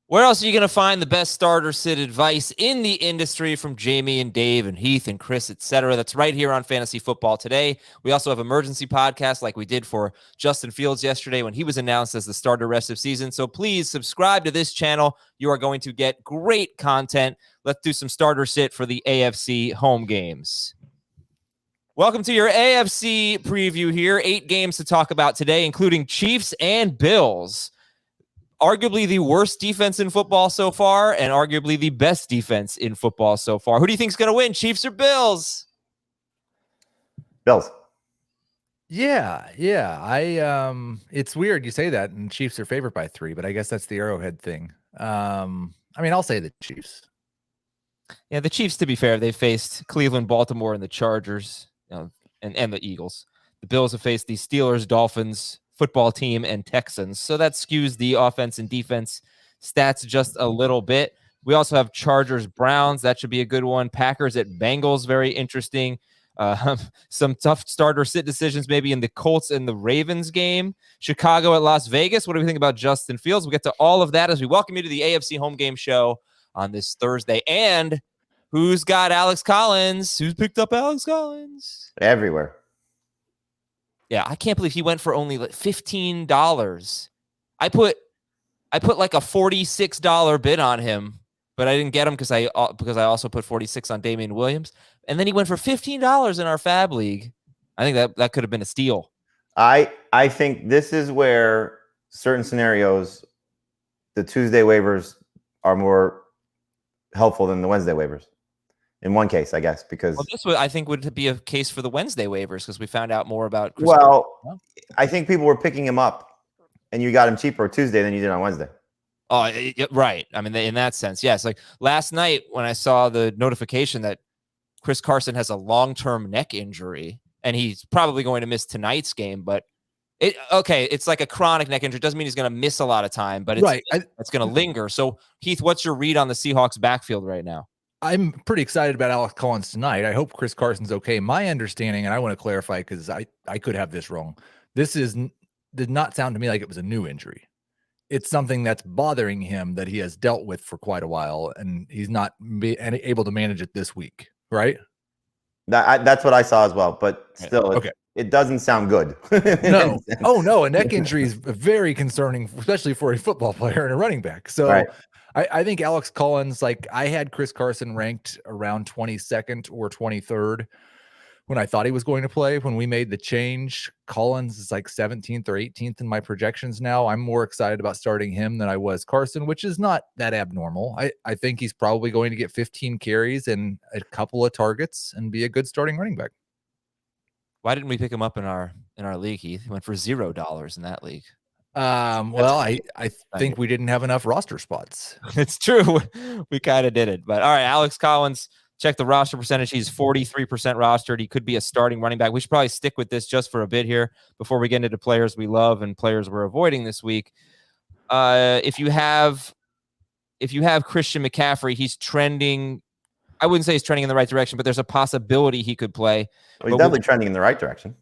Where else are you going to find the best starter sit advice in the industry from Jamie and Dave and Heath and Chris, etc.? That's right here on Fantasy Football Today. We also have emergency podcasts like we did for Justin Fields yesterday when he was announced as the starter rest of season. So please subscribe to this channel. You are going to get great content. Let's do some starter sit for the AFC home games. Welcome to your AFC preview here. 8 games to talk about today, including Chiefs and Bills. Arguably the worst defense in football so far, and arguably the best defense in football so far. Who do you think is going to win, Chiefs or Bills? Bills. Yeah. It's weird you say that, and Chiefs are favored by 3, but I guess that's the Arrowhead thing. I'll say the Chiefs. Yeah, the Chiefs, to be fair, they faced Cleveland, Baltimore, and the Chargers, and the Eagles. The Bills have faced the Steelers, Dolphins, football team, and Texans. So that skews the offense and defense stats just a little bit. We also have Chargers, Browns. That should be a good one. Packers at Bengals, very interesting. Some tough starter sit decisions maybe in the Colts and the Ravens game. Chicago at Las Vegas. What do we think about Justin Fields? We'll get to all of that as we welcome you to the AFC Home Game Show on this Thursday. And who's got Alex Collins? Who's picked up Alex Collins? Everywhere. Yeah, I can't believe he went for only like $15. I put like a $46 bid on him, but I didn't get him because I also put 46 on Damian Williams, and then he went for $15 in our Fab League. I think that could have been a steal. I think this is where certain scenarios, the Tuesday waivers are more helpful than the Wednesday waivers. In one case, I guess, because this I think would be a case for the Wednesday waivers because we found out more about Chris Carson. Carson. I think people were picking him up, and you got him cheaper Tuesday than you did on Wednesday. Oh, right. I mean, in that sense, yes. Like last night when I saw the notification that Chris Carson has a long-term neck injury, and he's probably going to miss tonight's game, but it's like a chronic neck injury. It doesn't mean he's going to miss a lot of time, but it's going to linger. So, Heath, what's your read on the Seahawks backfield right now? I'm pretty excited about Alex Collins tonight. I hope Chris Carson's okay. My understanding, and I want to clarify because I could have this wrong. This did not sound to me like it was a new injury. It's something that's bothering him that he has dealt with for quite a while, and he's not able to manage it this week, right? That's what I saw as well, but still, okay. It doesn't sound good. No. Oh, no. A neck injury is very concerning, especially for a football player and a running back. So right. I think Alex Collins, like I had Chris Carson ranked around 22nd or 23rd when I thought he was going to play. When we made the change, Collins is like 17th or 18th in my projections now. I'm more excited about starting him than I was Carson, which is not that abnormal. I think he's probably going to get 15 carries and a couple of targets and be a good starting running back. Why didn't we pick him up in our league, Heath? He went for $0 in that league. Well, I think we didn't have enough roster spots. It's true. We kind of did it. But all right, Alex Collins, check the roster percentage. He's 43% rostered. He could be a starting running back. We should probably stick with this just for a bit here before we get into players we love and players we're avoiding this week. If you have Christian McCaffrey, he's trending. I wouldn't say he's trending in the right direction, but there's a possibility he could play. Well, he's definitely trending in the right direction.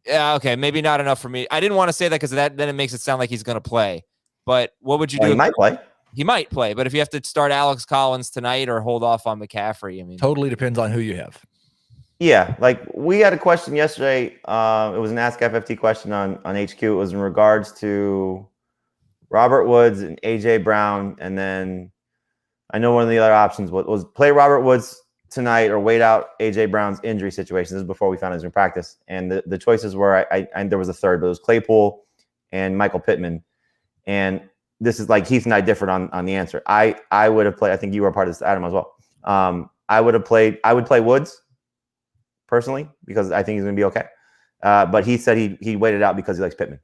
Yeah, okay, maybe not enough for me. I didn't want to say that because then it makes it sound like he's going to play. But what would you do? He might play. He might play, but if you have to start Alex Collins tonight or hold off on McCaffrey, I mean, totally depends on who you have. Yeah, like we had a question yesterday. It was an Ask FFT question on HQ. It was in regards to Robert Woods and AJ Brown, and then I know one of the other options was play Robert Woods tonight or wait out AJ Brown's injury situation. This is before we found his in practice. And the choices were, I there was a third, but it was Claypool and Michael Pittman. And this is like Heath and I differed on the answer. I would have played, I think you were a part of this, Adam, as well. I would play Woods personally because I think he's going to be okay. But he said he waited out because he likes Pittman.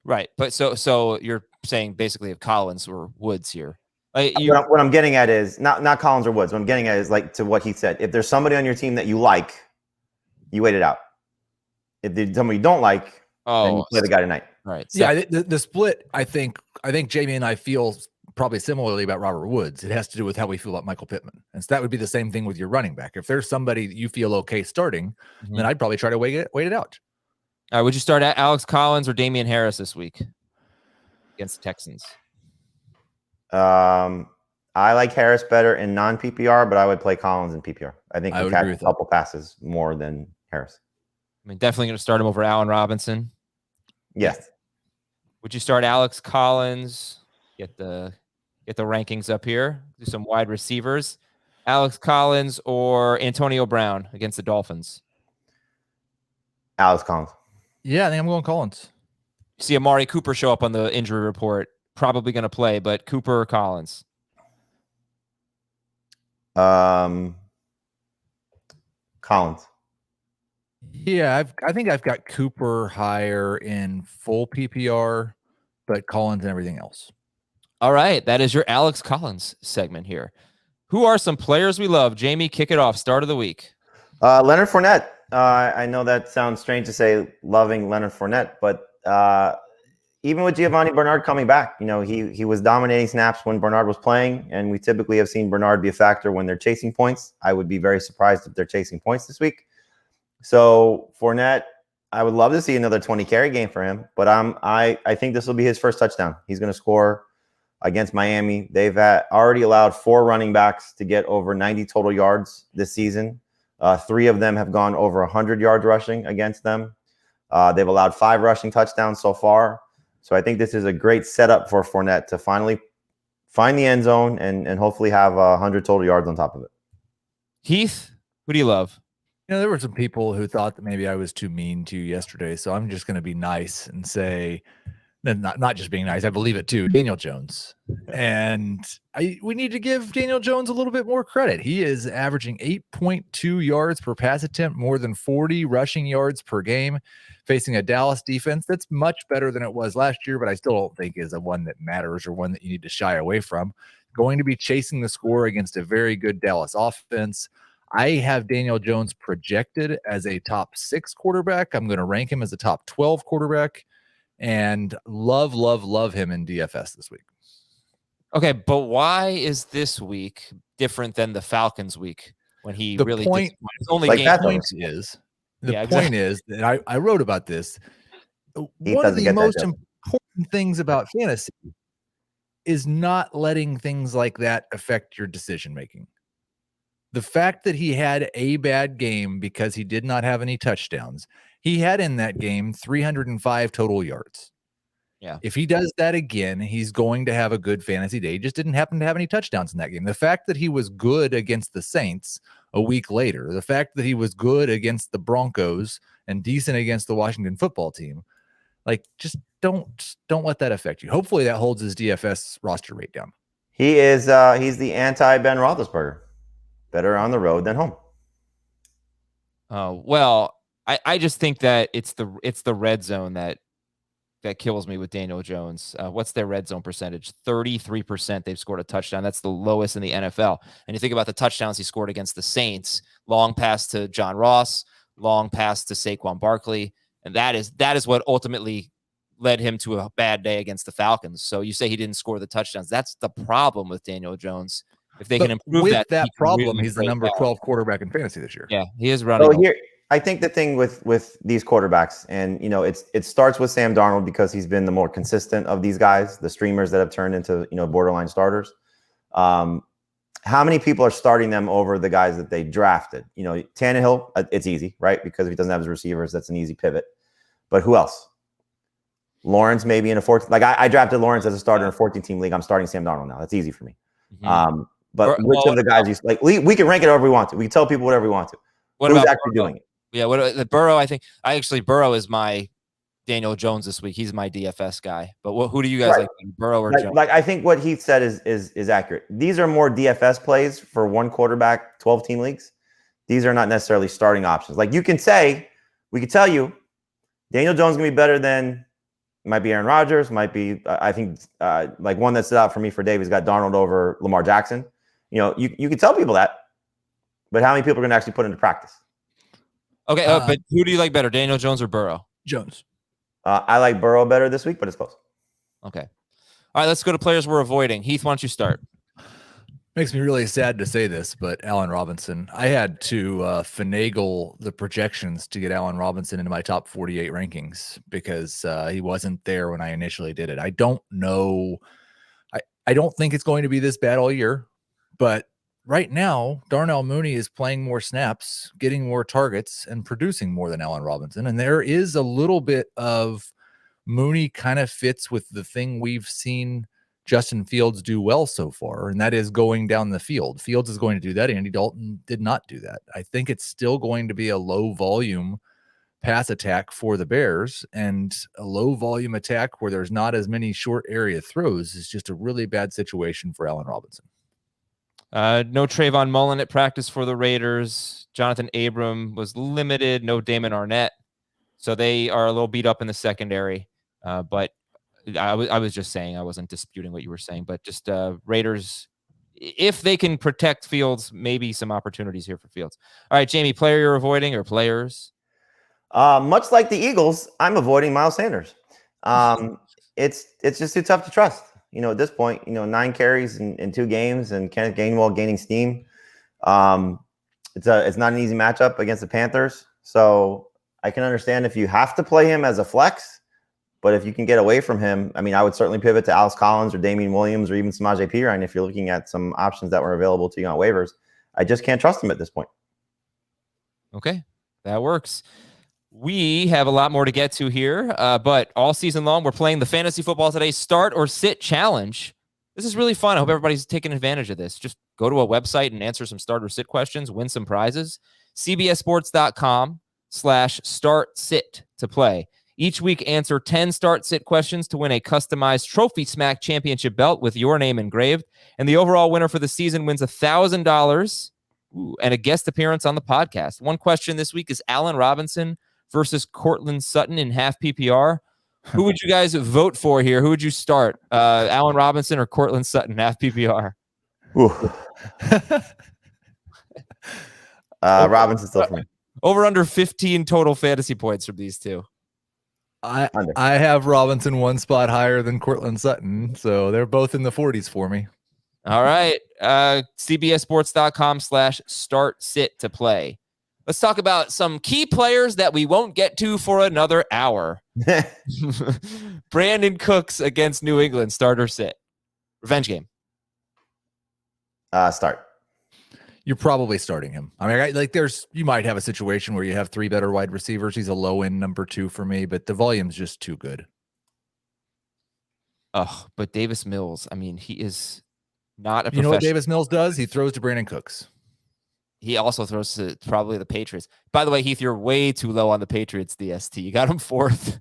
Right. But so you're saying basically if Collins or Woods here. What I'm getting at is not Collins or Woods. What I'm getting at is like to what he said. If there's somebody on your team that you like, you wait it out. If there's somebody you don't like, then you play the guy tonight. Right. So, yeah, the split. I think Jamie and I feel probably similarly about Robert Woods. It has to do with how we feel about Michael Pittman, and so that would be the same thing with your running back. If there's somebody that you feel okay starting, then I'd probably try to wait it out. All right. Would you start Alex Collins or Damian Harris this week against the Texans? I like Harris better in non-PPR, but I would play Collins in PPR. I think he catch a couple passes more than Harris. I mean, definitely going to start him over Allen Robinson. Yes. Would you start Alex Collins? Get the rankings up here. Do some wide receivers. Alex Collins or Antonio Brown against the Dolphins? Alex Collins. Yeah, I think I'm going Collins. You see Amari Cooper show up on the injury report. Probably going to play, but Cooper or Collins? Collins. Yeah, I think I've got Cooper higher in full PPR, but Collins and everything else. All right, that is your Alex Collins segment here. Who are some players we love? Jamie, kick it off. Start of the week. Leonard Fournette. I know that sounds strange to say loving Leonard Fournette, but even with Giovanni Bernard coming back, he was dominating snaps when Bernard was playing, and we typically have seen Bernard be a factor when they're chasing points. I would be very surprised if they're chasing points this week. So Fournette, I would love to see another 20 carry game for him, but I think this will be his first touchdown. He's going to score against Miami. They've already allowed 4 running backs to get over 90 total yards this season. 3 of them have gone over 100 yards rushing against them. They've allowed 5 rushing touchdowns so far. So I think this is a great setup for Fournette to finally find the end zone and hopefully have 100 total yards on top of it. Heath, who do you love? There were some people who thought that maybe I was too mean to you yesterday, so I'm just going to be nice and say, not just being nice, I believe it too, Daniel Jones. And we need to give Daniel Jones a little bit more credit. He is averaging 8.2 yards per pass attempt, more than 40 rushing yards per game, facing a Dallas defense that's much better than it was last year, but I still don't think is a one that matters or one that you need to shy away from. Going to be chasing the score against a very good Dallas offense. I have Daniel Jones projected as a top 6 quarterback. I'm going to rank him as a top 12 quarterback and love him in DFS this week. Okay, but why is this week different than the Falcons week when he the really point, only like game that point is the yeah, point exactly. is that I wrote about this. One of the most important things about fantasy is not letting things like that affect your decision making. The fact that he had a bad game because he did not have any touchdowns, he had in that game 305 total yards. Yeah. If he does that again, he's going to have a good fantasy day. He just didn't happen to have any touchdowns in that game. The fact that he was good against the Saints a week later, the fact that he was good against the Broncos and decent against the Washington football team, like just don't let that affect you. Hopefully that holds his DFS roster rate down. He is he's the anti-Ben Roethlisberger. Better on the road than home. Well, I just think that it's the red zone that kills me with Daniel Jones. What's their red zone percentage? 33% they've scored a touchdown. That's the lowest in the NFL. And you think about the touchdowns he scored against the Saints, long pass to John Ross, long pass to Saquon Barkley. And that is what ultimately led him to a bad day against the Falcons. So you say he didn't score the touchdowns. That's the problem with Daniel Jones. If they can improve with that problem, really he's the number 12 quarterback in fantasy this year. Yeah, he is running. So here, I think the thing with these quarterbacks, and it starts with Sam Darnold because he's been the more consistent of these guys, the streamers that have turned into borderline starters. How many people are starting them over the guys that they drafted? Tannehill, it's easy, right? Because if he doesn't have his receivers, that's an easy pivot. But who else? Lawrence, maybe in a 14. Like I drafted Lawrence as a starter in a 14-team league. I'm starting Sam Darnold now. That's easy for me. Mm-hmm. But which of the guys we can rank it however we want to. We can tell people whatever we want to. Who's actually doing it? Yeah, the Burrow? I think Burrow is my Daniel Jones this week. He's my DFS guy. But who do you guys like, Burrow or Jones? Like I think what he said is accurate. These are more DFS plays for one quarterback, 12-team leagues. These are not necessarily starting options. Like we could tell you, Daniel Jones is gonna be better than. Might be Aaron Rodgers. Might be I think like one that stood out for me for Dave. He's got Darnold over Lamar Jackson. You can tell people that, but how many people are going to actually put into practice? Okay, but who do you like better, Daniel Jones or Burrow? Jones. I like Burrow better this week, but it's close. Okay. All right, let's go to players we're avoiding. Heath, why don't you start? Makes me really sad to say this, but Allen Robinson, I had to finagle the projections to get Allen Robinson into my top 48 rankings because he wasn't there when I initially did it. I don't know. I don't think it's going to be this bad all year, but right now, Darnell Mooney is playing more snaps, getting more targets, and producing more than Allen Robinson. And there is a little bit of Mooney kind of fits with the thing we've seen Justin Fields do well so far, and that is going down the field. Fields is going to do that. Andy Dalton did not do that. I think it's still going to be a low volume pass attack for the Bears, and a low volume attack where there's not as many short area throws is just a really bad situation for Allen Robinson. No Trayvon Mullen at practice for the Raiders. Jonathan Abram was limited. No Damon Arnett. So they are a little beat up in the secondary. But I was just saying, I wasn't disputing what you were saying, but just Raiders, if they can protect Fields, maybe some opportunities here for Fields. All right, Jamie, player you're avoiding or players? Much like the Eagles, I'm avoiding Miles Sanders. It's just too tough to trust. At this point, 9 carries in 2 games, and Kenneth Gainwell gaining steam. It's not an easy matchup against the Panthers. So I can understand if you have to play him as a flex, but if you can get away from him, I would certainly pivot to Alex Collins or Damian Williams or even Samaje Perine if you're looking at some options that were available to you on waivers. I just can't trust him at this point. Okay, that works. We have a lot more to get to here, but all season long, we're playing the Fantasy Football Today Start or Sit Challenge. This is really fun. I hope everybody's taking advantage of this. Just go to a website and answer some start or sit questions, win some prizes. CBSSports.com/start-sit to play. Each week, answer 10 start-sit questions to win a customized Trophy Smack Championship belt with your name engraved. And the overall winner for the season wins $1,000 and a guest appearance on the podcast. One question this week is Allen Robinson versus Courtland Sutton in half PPR. Who would you guys vote for here? Who would you start? Allen Robinson or Courtland Sutton, half PPR? Robinson still for me. Over under 15 total fantasy points from these two. I have Robinson one spot higher than Courtland Sutton, so they're both in the 40s for me. All right. CBSSports.com/start-sit to play. Let's talk about some key players that we won't get to for another hour. Brandin Cooks against New England, start or sit? Revenge game. Start. You're probably starting him. You might have a situation where you have 3 better wide receivers. He's a low end number 2 for me, but the volume's just too good. Oh, but Davis Mills, he is not a professional. You know what Davis Mills does? He throws to Brandin Cooks. He also throws to probably the Patriots. By the way, Heath, you're way too low on the Patriots DST. You got him 4th.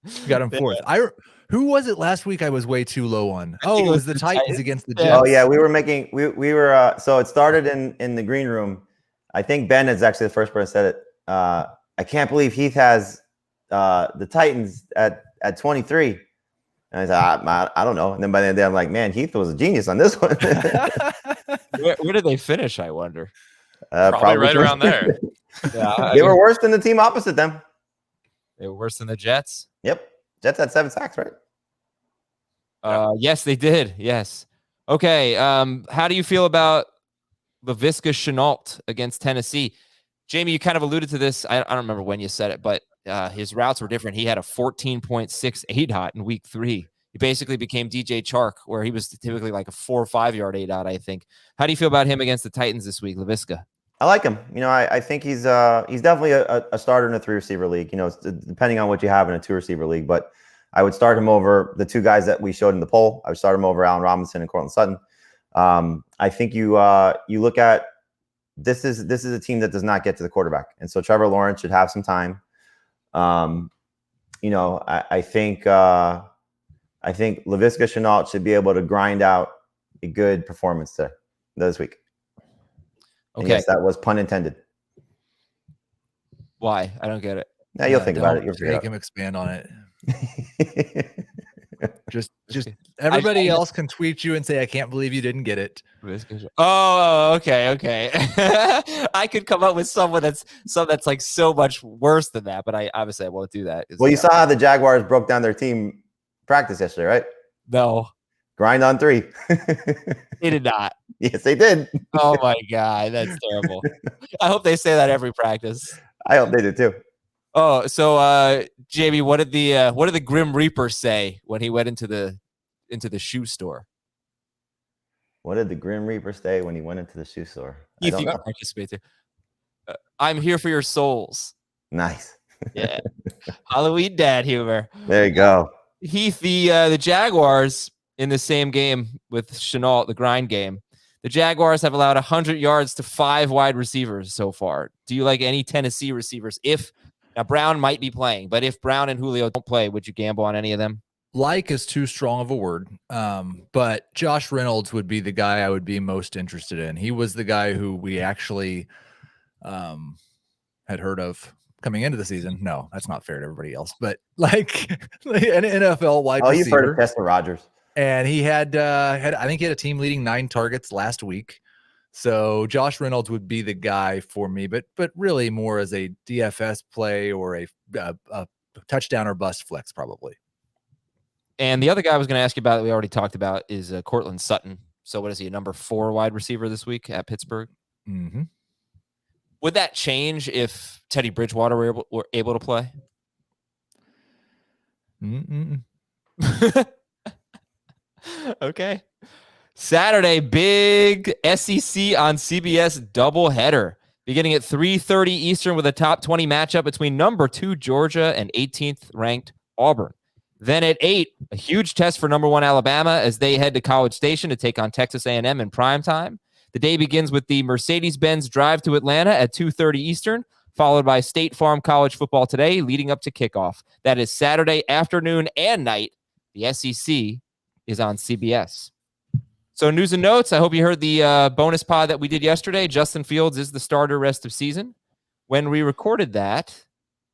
You got him 4th. Who was it last week I was way too low on? It was the Titans against the Jets. Oh, yeah. We were so it started in the green room. I think Ben is actually the first person that said it. I can't believe Heath has the Titans at 23. And I said, I don't know. And then by the end of the day, I'm like, man, Heath was a genius on this one. Where did they finish, I wonder? Probably right around there. Yeah, they were worse than the team opposite them. They were worse than the Jets? Yep. Jets had 7 sacks, right? Yes, they did. Yes. Okay. How do you feel about Laviska Shenault against Tennessee? Jamie, you kind of alluded to this. I don't remember when you said it, but his routes were different. He had a 14.6 ADOT in week 3. He basically became DJ Chark, where he was typically like a 4 or 5 yard ADOT, I think. How do you feel about him against the Titans this week, Laviska? I like him. I think he's definitely a starter in a 3 receiver league. Depending on what you have in a 2 receiver league, but I would start him over the 2 guys that we showed in the poll. I would start him over Allen Robinson and Courtland Sutton. I think you look at this is a team that does not get to the quarterback, and so Trevor Lawrence should have some time. I think Laviska Shenault should be able to grind out a good performance this week. Okay. Yes, that was pun intended. Why? I don't get it. Now you'll think about it. You'll make him expand on it. just everybody else can tweet you and say, I can't believe you didn't get it. Oh, okay. I could come up with someone that's like so much worse than that, but I obviously won't do that. Well, you saw how the Jaguars broke down their team practice yesterday, right? No. Grind on 3. They did not. Yes, they did. Oh my God, that's terrible. I hope they say that every practice. I hope they do too. Oh, so Jamie, what did the Grim Reaper say when he went into the shoe store? What did the Grim Reaper say when he went into the shoe store? I Heath, don't you know. can participate too. I'm here for your souls. Nice. Yeah. Halloween dad humor. There you go. Heath, the Jaguars in the same game with Shenault, the grind game. The Jaguars have allowed 100 yards to 5 wide receivers so far. Do you like any Tennessee receivers? Now Brown might be playing, but if Brown and Julio don't play, would you gamble on any of them? Like is too strong of a word, but Josh Reynolds would be the guy I would be most interested in. He was the guy who we actually had heard of coming into the season. No, that's not fair to everybody else, but like an NFL wide receiver. You've heard of Chester Rodgers. And he had I think he had a team leading 9 targets last week. So Josh Reynolds would be the guy for me, but really more as a DFS play or a touchdown or bust flex probably. And the other guy I was going to ask you about that we already talked about is Courtland Sutton. So what is he, a number 4 wide receiver this week at Pittsburgh? Mm-hmm. Would that change if Teddy Bridgewater were able to play? Okay. Saturday, big SEC on CBS doubleheader. Beginning at 3:30 Eastern with a top 20 matchup between number 2 Georgia and 18th ranked Auburn. Then at 8, a huge test for number 1 Alabama as they head to College Station to take on Texas A&M in primetime. The day begins with the Mercedes-Benz drive to Atlanta at 2:30 Eastern, followed by State Farm College Football Today leading up to kickoff. That is Saturday afternoon and night. The SEC is on CBS. So news and notes, I hope you heard the bonus pod that we did yesterday. Justin Fields is the starter rest of season. When we recorded that,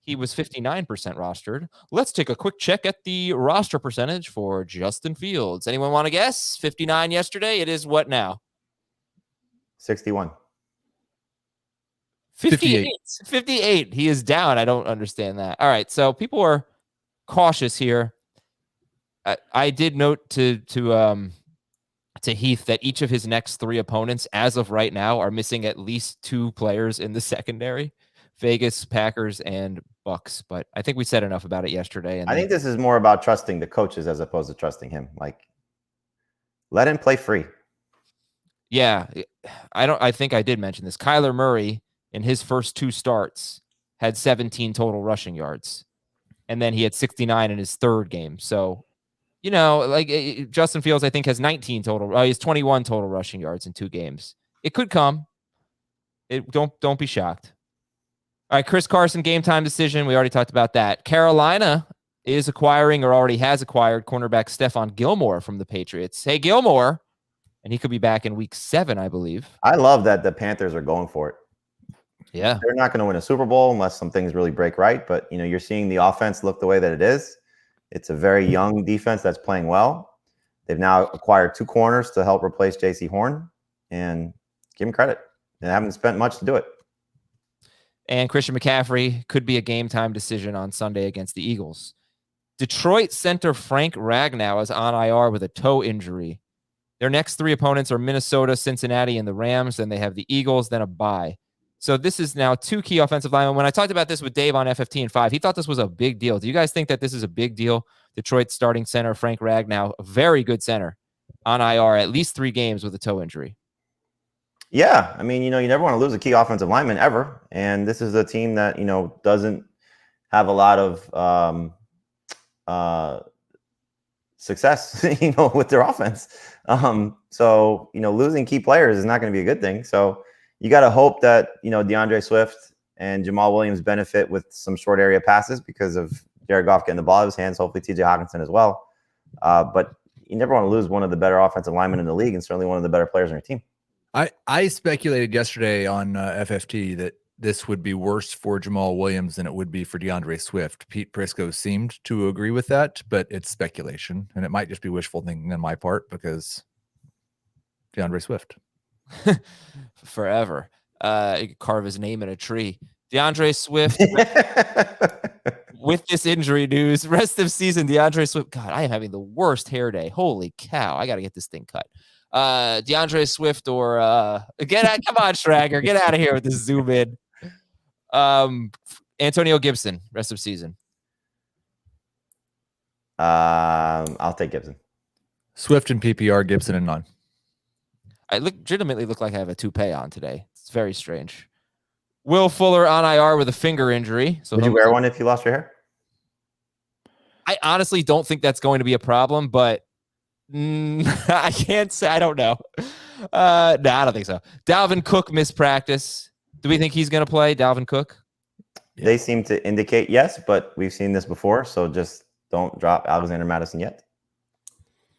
he was 59% rostered. Let's take a quick check at the roster percentage for Justin Fields. Anyone want to guess? 59 yesterday. It is what now? 61. 58. 58. He is down. I don't understand that. All right. So people are cautious here. I did note to Heath that each of his next 3 opponents, as of right now, are missing at least 2 players in the secondary. Vegas, Packers, and Bucks. But I think we said enough about it yesterday. And I think this is more about trusting the coaches as opposed to trusting him. Like, let him play free. Yeah, I think I did mention this. Kyler Murray in his first 2 starts had 17 total rushing yards, and then he had 69 in his 3rd game. So, you know, like Justin Fields, I think has 19 total. He's 21 total rushing yards in 2 games. It could come. Don't be shocked. All right, Chris Carson game time decision. We already talked about that. Carolina is acquiring or already has acquired cornerback Stephon Gilmore from the Patriots. Hey, Gilmore. And he could be back in week 7, I believe. I love that the Panthers are going for it. Yeah. They're not going to win a Super Bowl unless some things really break right. But, you know, you're seeing the offense look the way that it is. It's a very young defense that's playing well. They've now acquired 2 corners to help replace J.C. Horn. And give them credit. They haven't spent much to do it. And Christian McCaffrey could be a game time decision on Sunday against the Eagles. Detroit center Frank Ragnow is on IR with a toe injury. Their next 3 opponents are Minnesota, Cincinnati, and the Rams. Then they have the Eagles, then a bye. So this is now 2 key offensive linemen. When I talked about this with Dave on FFT and 5, he thought this was a big deal. Do you guys think that this is a big deal? Detroit starting center Frank Ragnow, a very good center, on IR, at least 3 games with a toe injury. Yeah. I mean, you know, you never want to lose a key offensive lineman ever. And this is a team that, you know, doesn't have a lot of success, you know, with their offense. So, you know, losing key players is not going to be a good thing. So you got to hope that, you know, DeAndre Swift and Jamal Williams benefit with some short area passes because of Jared Goff getting the ball out of his hands, hopefully TJ Hawkinson as well. But you never want to lose one of the better offensive linemen in the league and certainly one of the better players on your team. I speculated yesterday on FFT that this would be worse for Jamal Williams than it would be for DeAndre Swift. Pete Prisco seemed to agree with that, but it's speculation, and it might just be wishful thinking on my part because DeAndre Swift. Forever. He could carve his name in a tree. DeAndre Swift, with this injury news, rest of season, DeAndre Swift. God, I am having the worst hair day. Holy cow. I got to get this thing cut. DeAndre Swift or come on, Schrager, get out of here with this zoom in. Antonio Gibson, rest of season. I'll take Gibson. Swift and PPR, Gibson and none. I legitimately look like I have a toupee on today. It's very strange. Will Fuller on IR with a finger injury. So would you wear one if you lost your hair? I honestly don't think that's going to be a problem, but I can't say. I don't know. No, I don't think so. Dalvin Cook missed practice. Do we think he's going to play, Dalvin Cook? Yeah. They seem to indicate yes, but we've seen this before, so just don't drop Alexander Madison yet.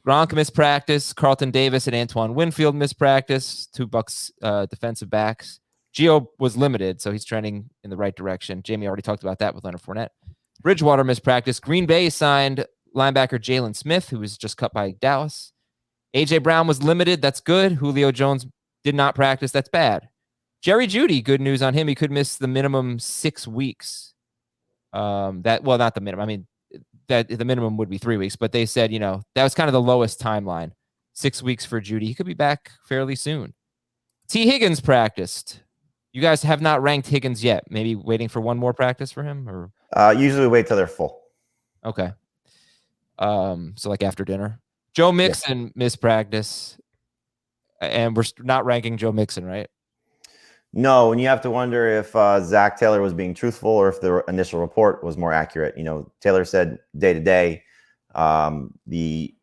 Gronk missed practice. Carlton Davis and Antoine Winfield missed practice. 2 Bucks defensive backs. Gio was limited, so he's trending in the right direction. Jamie already talked about that with Leonard Fournette. Bridgewater missed practice. Green Bay signed linebacker Jalen Smith, who was just cut by Dallas. A.J. Brown was limited. That's good. Julio Jones did not practice. That's bad. Jerry Jeudy, good news on him. He could miss the minimum 6 weeks. Not the minimum. I mean, that the minimum would be 3 weeks, but they said, that was kind of the lowest timeline. 6 weeks for Jeudy. He could be back fairly soon. T. Higgins practiced. You guys have not ranked Higgins yet. Maybe waiting for one more practice for him, or usually wait till they're full. Okay. So like after dinner. Joe Mixon missed practice, and we're not ranking Joe Mixon, right? No, and you have to wonder if Zach Taylor was being truthful or if the initial report was more accurate. Taylor said day to day. The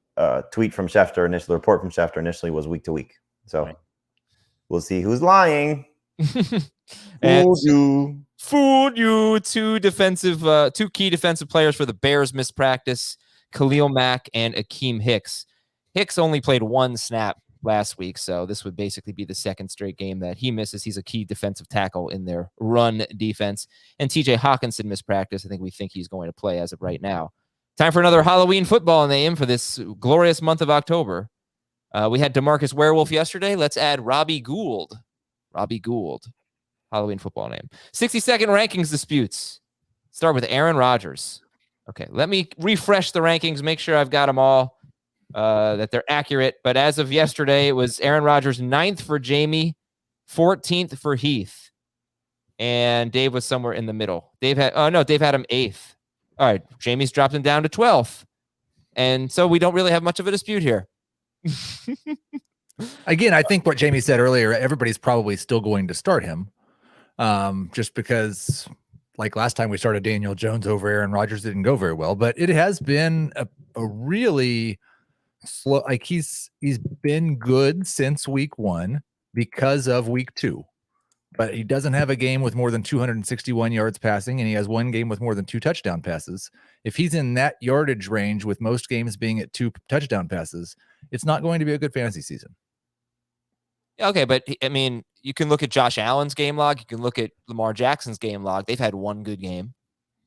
tweet from Schefter, initial report from Schefter initially was week to week. So we'll see who's lying. Fooled you. Two key defensive players for the Bears missed practice. Khalil Mack and Akeem Hicks. Hicks only played 1 snap last week, so this would basically be the second straight game that he misses. He's a key defensive tackle in their run defense. And TJ Hawkinson missed practice. I think we think he's going to play as of right now. Time for another Halloween football name for this glorious month of October. We had DeMarcus Werewolf yesterday. Let's add Robbie Gould. Robbie Gould. Halloween football name. 60-second rankings disputes. Start with Aaron Rodgers. Okay, let me refresh the rankings, make sure I've got them all, that they're accurate. But as of yesterday, it was Aaron Rodgers 9th for Jamie, 14th for Heath, and Dave was somewhere in the middle. Dave had him 8th. All right, Jamie's dropped him down to 12th. And so we don't really have much of a dispute here. Again, I think what Jamie said earlier, everybody's probably still going to start him. Just because, like last time we started Daniel Jones over Aaron Rodgers, didn't go very well, but it has been a really slow, like he's been good since week 1 because of week 2, but he doesn't have a game with more than 261 yards passing, and he has 1 game with more than 2 touchdown passes. If he's in that yardage range with most games being at 2 touchdown passes, it's not going to be a good fantasy season. Okay, but I mean, you can look at Josh Allen's game log. You can look at Lamar Jackson's game log. They've had 1 good game.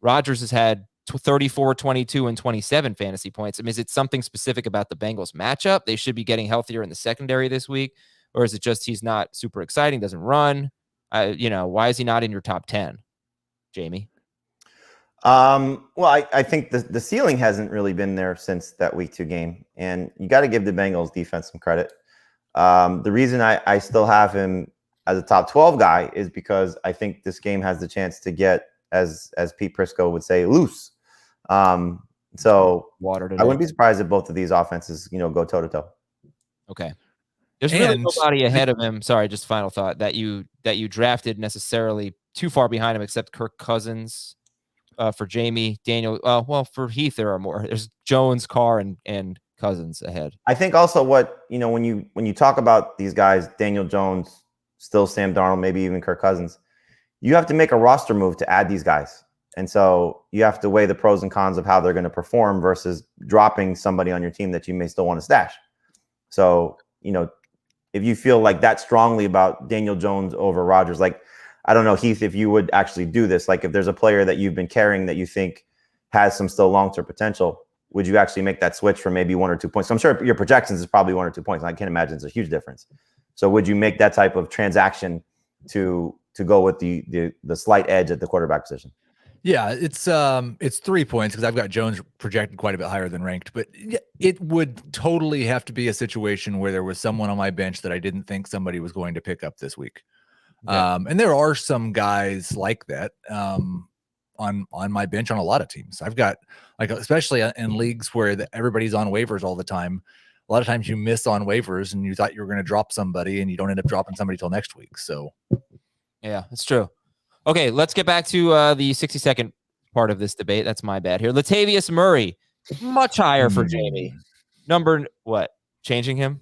Rodgers has had 34, 22, and 27 fantasy points. I mean, is it something specific about the Bengals matchup? They should be getting healthier in the secondary this week. Or is it just he's not super exciting, doesn't run? Why is he not in your top 10, Jamie? Well, I think the ceiling hasn't really been there since that week 2 game. And you got to give the Bengals defense some credit. The reason I still have him as a top 12 guy is because I think this game has the chance to get, as Pete Prisco would say, loose. So I wouldn't be surprised if both of these offenses, go toe to toe. Okay. There's really nobody ahead of him. Sorry, just final thought that you drafted necessarily too far behind him, except Kirk Cousins. For Jamie, Daniel, for Heath, there are more. There's Jones, Carr, and Cousins ahead. I think also when you talk about these guys, Daniel Jones, still Sam Darnold, maybe even Kirk Cousins, you have to make a roster move to add these guys. And so you have to weigh the pros and cons of how they're going to perform versus dropping somebody on your team that you may still want to stash. So, if you feel like that strongly about Daniel Jones over Rodgers, like, I don't know, Heath, if you would actually do this, like if there's a player that you've been carrying that you think has some still long-term potential, would you actually make that switch for maybe 1 or 2 points? So I'm sure your projections is probably 1 or 2 points. I can't imagine it's a huge difference. So would you make that type of transaction to go with the slight edge at the quarterback position? Yeah, it's 3 points because I've got Jones projected quite a bit higher than ranked, but it would totally have to be a situation where there was someone on my bench that I didn't think somebody was going to pick up this week. Okay. And there are some guys like that on my bench on a lot of teams. I've got, like, especially in leagues where everybody's on waivers all the time. a lot of times you miss on waivers and you thought you were going to drop somebody and you don't end up dropping somebody till next week. So yeah, it's true. Okay, let's get back to the 60-second part of this debate. That's my bad here. Latavius Murray, much higher for Jamie. Number what? Changing him?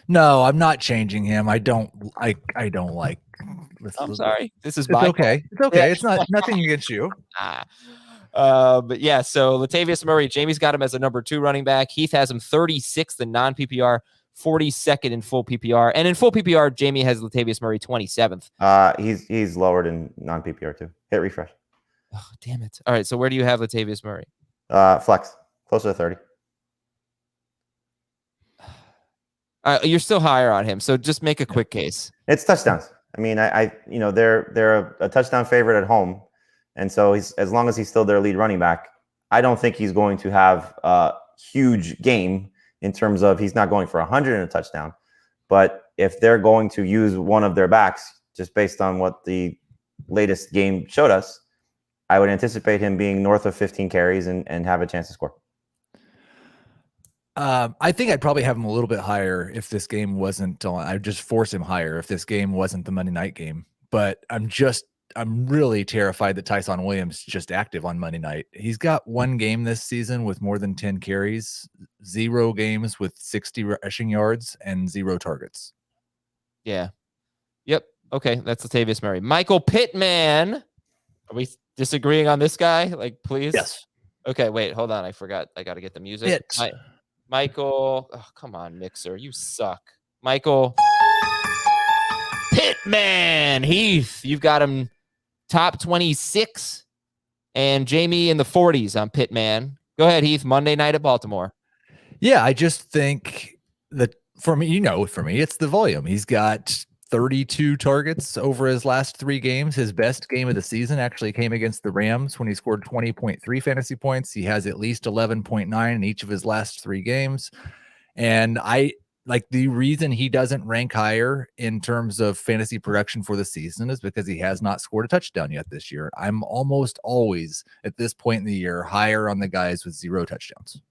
No, I'm not changing him. I don't like. I'm sorry. This is It's my okay. It's okay. Yeah. It's not nothing against you. But yeah, so Latavius Murray, Jamie's got him as a number 2 running back. Heath has him 36th in non-PPR, 42nd in full PPR. And in full PPR, Jamie has Latavius Murray 27th. He's lowered in non-PPR too. Hit refresh. Oh, damn it. All right, so where do you have Latavius Murray? Flex, closer to 30. You're still higher on him, so just make a quick case. It's touchdowns. I mean, they're a touchdown favorite at home, and so as long as he's still their lead running back, I don't think he's going to have a huge game in terms of he's not going for 100 and a touchdown. But if they're going to use one of their backs, just based on what the latest game showed us, I would anticipate him being north of 15 carries and have a chance to score. I think I'd probably have him a little bit higher if this game wasn't on. I'd just force him higher if this game wasn't the Monday night game. But I'm really terrified that Tyson Williams is just active on Monday night. He's got 1 game this season with more than 10 carries, 0 games with 60 rushing yards, and 0 targets. Yeah. Yep. Okay, that's Latavius Murray. Michael Pittman. Are we disagreeing on this guy? Like, please? Yes. Okay, wait, hold on. I forgot. I got to get the music. Michael, oh, come on, Mixer. You suck. Michael Pittman. Heath, you've got him top 26 and Jamie in the 40s on Pittman. Go ahead, Heath. Monday night at Baltimore. Yeah, I just think that for me, it's the volume. He's got 32 targets over his last 3 games. His best game of the season actually came against the Rams when he scored 20.3 fantasy points. He has at least 11.9 in each of his last 3 games. And I like the reason he doesn't rank higher in terms of fantasy production for the season is because he has not scored a touchdown yet this year. I'm almost always at this point in the year higher on the guys with 0 touchdowns.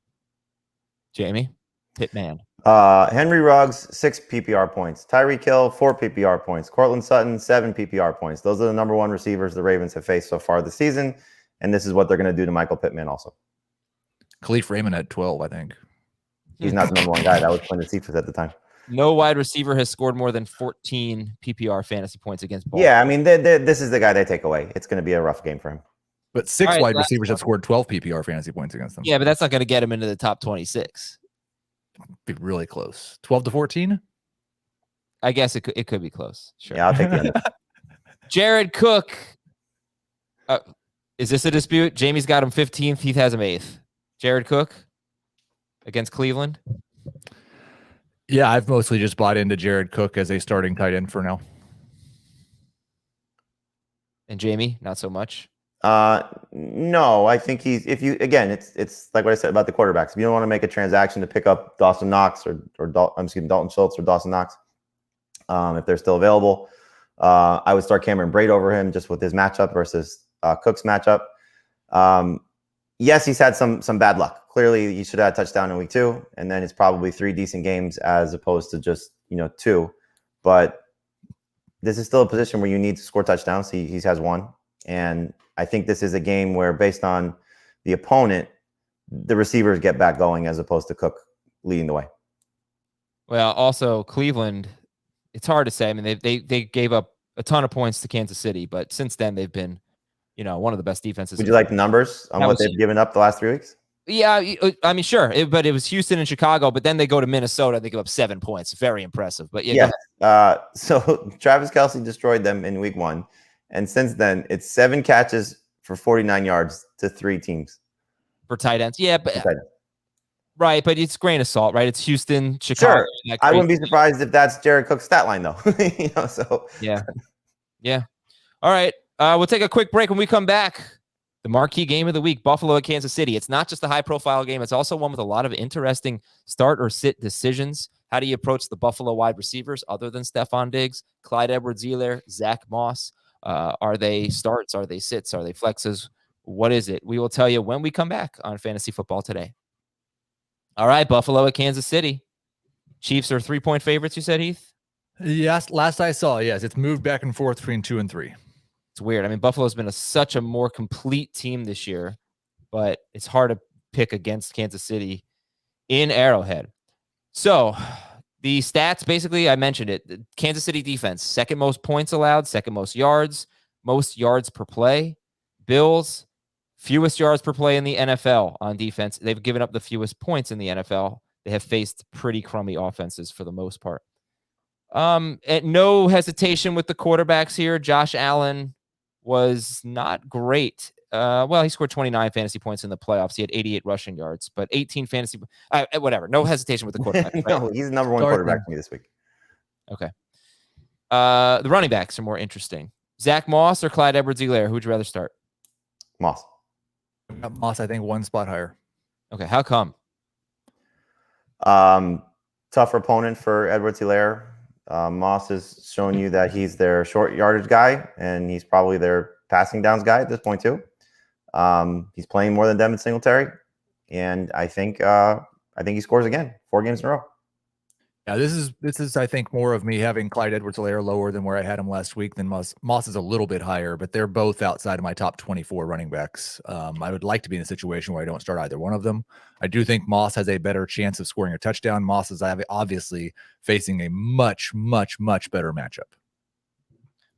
Jamie, Pittman. Henry Ruggs, 6 PPR points. Tyreek Hill, 4 PPR points. Courtland Sutton, 7 PPR points. Those are the number 1 receivers the Ravens have faced so far this season, and this is what they're going to do to Michael Pittman also. Khalif Raymond at 12, I think. He's not the number 1 guy. That was Quentin Cephas at the time. No wide receiver has scored more than 14 PPR fantasy points against Baltimore. Yeah, I mean, this is the guy they take away. It's going to be a rough game for him. But 6 wide receivers have scored 12 PPR fantasy points against them. Yeah, but that's not going to get him into the top 26. Be really close. 12 to 14? I guess it could be close. Sure. Yeah, I'll take the under. Jared Cook. Is this a dispute? Jamie's got him 15th. Heath has him 8th. Jared Cook against Cleveland. Yeah, I've mostly just bought into Jared Cook as a starting tight end for now. And Jamie, not so much. No, I think it's like what I said about the quarterbacks. If you don't want to make a transaction to pick up Dawson Knox Dalton Schultz or Dawson Knox, if they're still available, I would start Cameron Brate over him just with his matchup versus Cook's matchup. Yes, he's had some bad luck. Clearly, he should have had a touchdown in week 2, and then it's probably 3 decent games as opposed to just 2. But this is still a position where you need to score touchdowns. He has 1, and I think this is a game where, based on the opponent, the receivers get back going as opposed to Cook leading the way. Well, also Cleveland, it's hard to say. I mean, they gave up a ton of points to Kansas City, but since then they've been, one of the best defenses. Would you like the numbers on what they've given up the last 3 weeks? Yeah, I mean, sure, but it was Houston and Chicago, but then they go to Minnesota. They give up 7 points. Very impressive. But yeah. So Travis Kelce destroyed them in week 1. And since then, it's 7 catches for 49 yards to 3 teams. For tight ends. Yeah, but right, but it's grain of salt, right? It's Houston, Chicago. Sure. I wouldn't be surprised if that's Jared Cook's stat line, though. So yeah. All right. We'll take a quick break. When we come back, the marquee game of the week, Buffalo at Kansas City. It's not just a high-profile game. It's also one with a lot of interesting start or sit decisions. How do you approach the Buffalo wide receivers other than Stephon Diggs, Clyde Edwards-Helaire, Zach Moss? Are they starts? Are they sits? Are they flexes? What is it? We will tell you when we come back on Fantasy Football Today. All right, Buffalo at Kansas City. Chiefs are 3-point favorites, you said, Heath? Yes, last I saw, yes. It's moved back and forth between 2 and 3. It's weird. I mean, Buffalo's been such a more complete team this year, but it's hard to pick against Kansas City in Arrowhead. So the stats, basically, I mentioned it. The Kansas City defense, second most points allowed, second most yards per play. Bills, fewest yards per play in the NFL on defense. They've given up the fewest points in the NFL. They have faced pretty crummy offenses for the most part. At no hesitation with the quarterbacks here. Josh Allen was not great. Well, he scored 29 fantasy points in the playoffs. He had 88 rushing yards, but 18 fantasy. Whatever. No hesitation with the quarterback. Right? No, he's the number one quarterback for me this week. Okay. The running backs are more interesting. Zach Moss or Clyde Edwards-Helaire? Who would you rather start? Moss. Moss, I think, one spot higher. Okay. How come? Tougher opponent for Edwards-Helaire. Moss has shown you that he's their short yardage guy, and he's probably their passing downs guy at this point too. He's playing more than Devin Singletary, and I think he scores again, 4 games in a row. Yeah, this is I think more of me having Clyde Edwards-Helaire lower than where I had him last week than Moss. Moss is a little bit higher, but they're both outside of my top 24 running backs. I would like to be in a situation where I don't start either one of them. I do think Moss has a better chance of scoring a touchdown. Moss is obviously facing a much, much, much better matchup.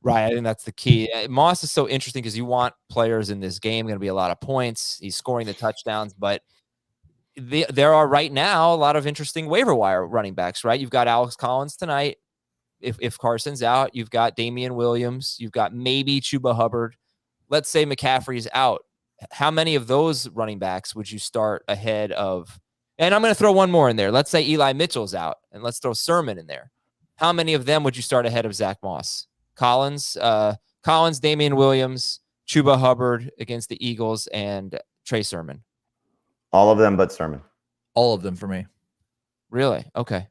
Right. I think that's the key. Moss is so interesting because you want players in this game, going to be a lot of points. He's scoring the touchdowns, but there are right now a lot of interesting waiver wire running backs, right? You've got Alex Collins tonight. If Carson's out, you've got Damian Williams. You've got maybe Chuba Hubbard. Let's say McCaffrey's out. How many of those running backs would you start ahead of? And I'm going to throw one more in there. Let's say Eli Mitchell's out, and let's throw Sermon in there. How many of them would you start ahead of Zach Moss? Collins, Damian Williams, Chuba Hubbard against the Eagles, and Trey Sermon. All of them but Sermon. All of them for me. Really? Okay.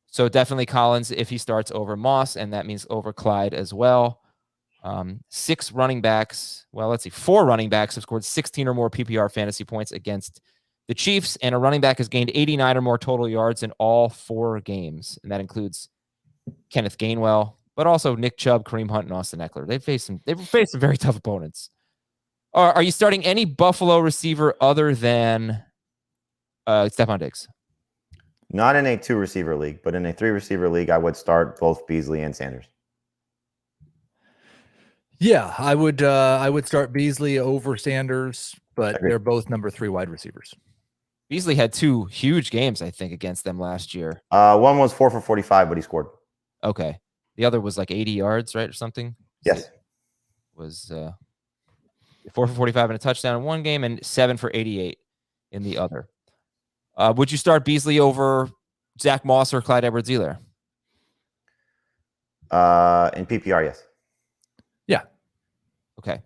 So definitely Collins if he starts over Moss, and that means over Clyde as well. 6 running backs. Well, let's see. 4 running backs have scored 16 or more PPR fantasy points against the Chiefs, and a running back has gained 89 or more total yards in all 4 games, and that includes Kenneth Gainwell, but also Nick Chubb, Kareem Hunt, and Austin Eckler. They've faced some very tough opponents. Are you starting any Buffalo receiver other than Stephon Diggs? Not in a 2-receiver league, but in a 3-receiver league, I would start both Beasley and Sanders. Yeah, I would start Beasley over Sanders, but they're both number 3 wide receivers. Beasley had 2 huge games, I think, against them last year. One was 4 for 45, but he scored. Okay. The other was like 80 yards, right, or something? Yes. It was 4 for 45 and a touchdown in one game and 7 for 88 in the other. Would you start Beasley over Zach Moss or Clyde Edwards-Helaire? In PPR, yes. Yeah. Okay.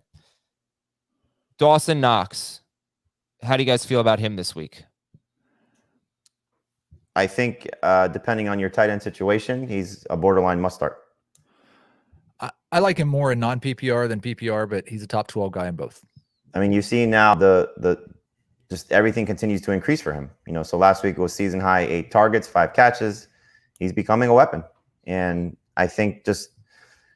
Dawson Knox. How do you guys feel about him this week? I think depending on your tight end situation, he's a borderline must start. I like him more in non-PPR than PPR, but he's a top 12 guy in both. I mean, you see now the just everything continues to increase for him. You know, so last week it was season high 8 targets, 5 catches. He's becoming a weapon. And I think just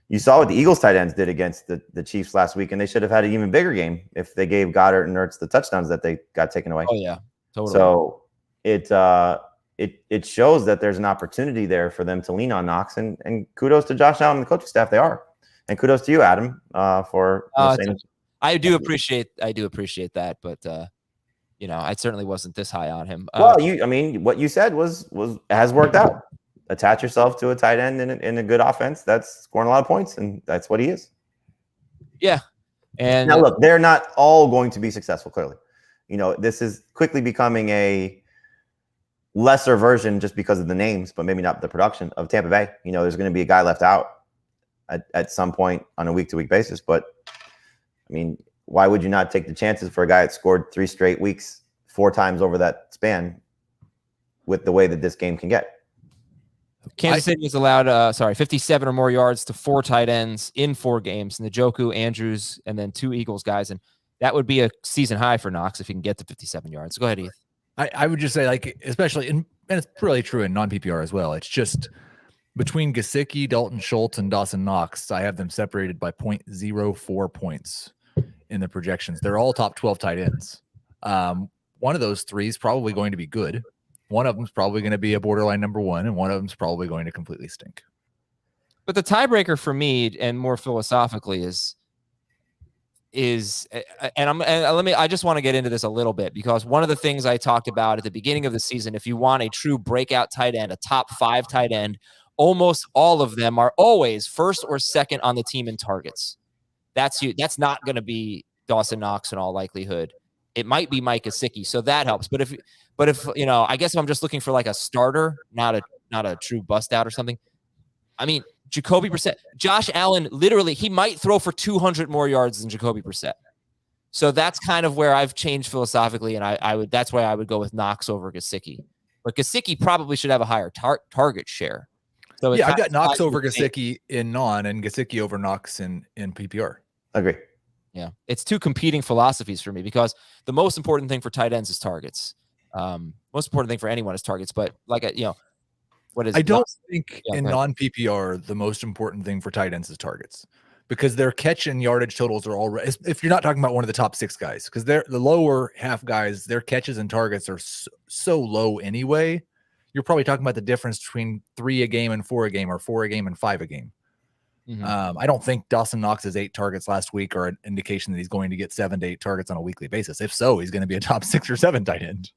you saw what the Eagles tight ends did against the Chiefs last week, and they should have had an even bigger game if they gave Goddard and Ertz the touchdowns that they got taken away. Oh, yeah. Totally. So it shows that there's an opportunity there for them to lean on Knox, and kudos to Josh Allen and the coaching staff. They are. And kudos to you, Adam, for saying I do appreciate that, but I certainly wasn't this high on him. Well, what you said was has worked out. Attach yourself to a tight end in a good offense that's scoring a lot of points, and that's what he is. Yeah. And now look, they're not all going to be successful, clearly. You know, this is quickly becoming a lesser version just because of the names, but maybe not the production of Tampa Bay. You know, there's going to be a guy left out at some point on a week-to-week basis. But, I mean, why would you not take the chances for a guy that scored 3 straight weeks 4 times over that span with the way that this game can get? Kansas City has allowed 57 or more yards to 4 tight ends in 4 games, Njoku, Andrews, and then 2 Eagles guys. And that would be a season high for Knox if he can get to 57 yards. Go ahead, Heath. I would just say, like, especially in it's really true in non-PPR as well. It's just between Gesicki, Dalton Schultz, and Dawson Knox, I have them separated by 0.04 points in the projections. They're all top 12 tight ends. One of those three is probably going to be good. One of them is probably going to be a borderline number one, and one of them is probably going to completely stink. But the tiebreaker for me, and more philosophically, I just want to get into this a little bit, because one of the things I talked about at the beginning of the season, if you want a true breakout tight end, a top 5 tight end, almost all of them are always first or second on the team in targets. That's not going to be Dawson Knox in all likelihood. It might be Mike Gesicki, so that helps. But if I guess if I'm just looking for like a starter, not a true bust out or something. I mean, Jacoby Brissett, Josh Allen, literally, he might throw for 200 more yards than Jacoby Brissett. So that's kind of where I've changed philosophically, and that's why I would go with Knox over Gesicki. But Gesicki probably should have a higher target share. So yeah, I've got Knox over Gesicki in non and Gesicki over Knox in PPR. Agree. Yeah, it's two competing philosophies for me, because the most important thing for tight ends is targets. Most important thing for anyone is targets. But what is? I don't think in non-PPR the most important thing for tight ends is targets, because their catch and yardage totals are already. If you're not talking about one of the top 6 guys, because they're the lower half guys, their catches and targets are so low anyway. You're probably talking about the difference between 3 a game and 4 a game, or 4 a game and 5 a game. Mm-hmm. I don't think Dawson Knox's 8 targets last week are an indication that he's going to get 7 to 8 targets on a weekly basis. If so, he's going to be a top 6 or 7 tight end.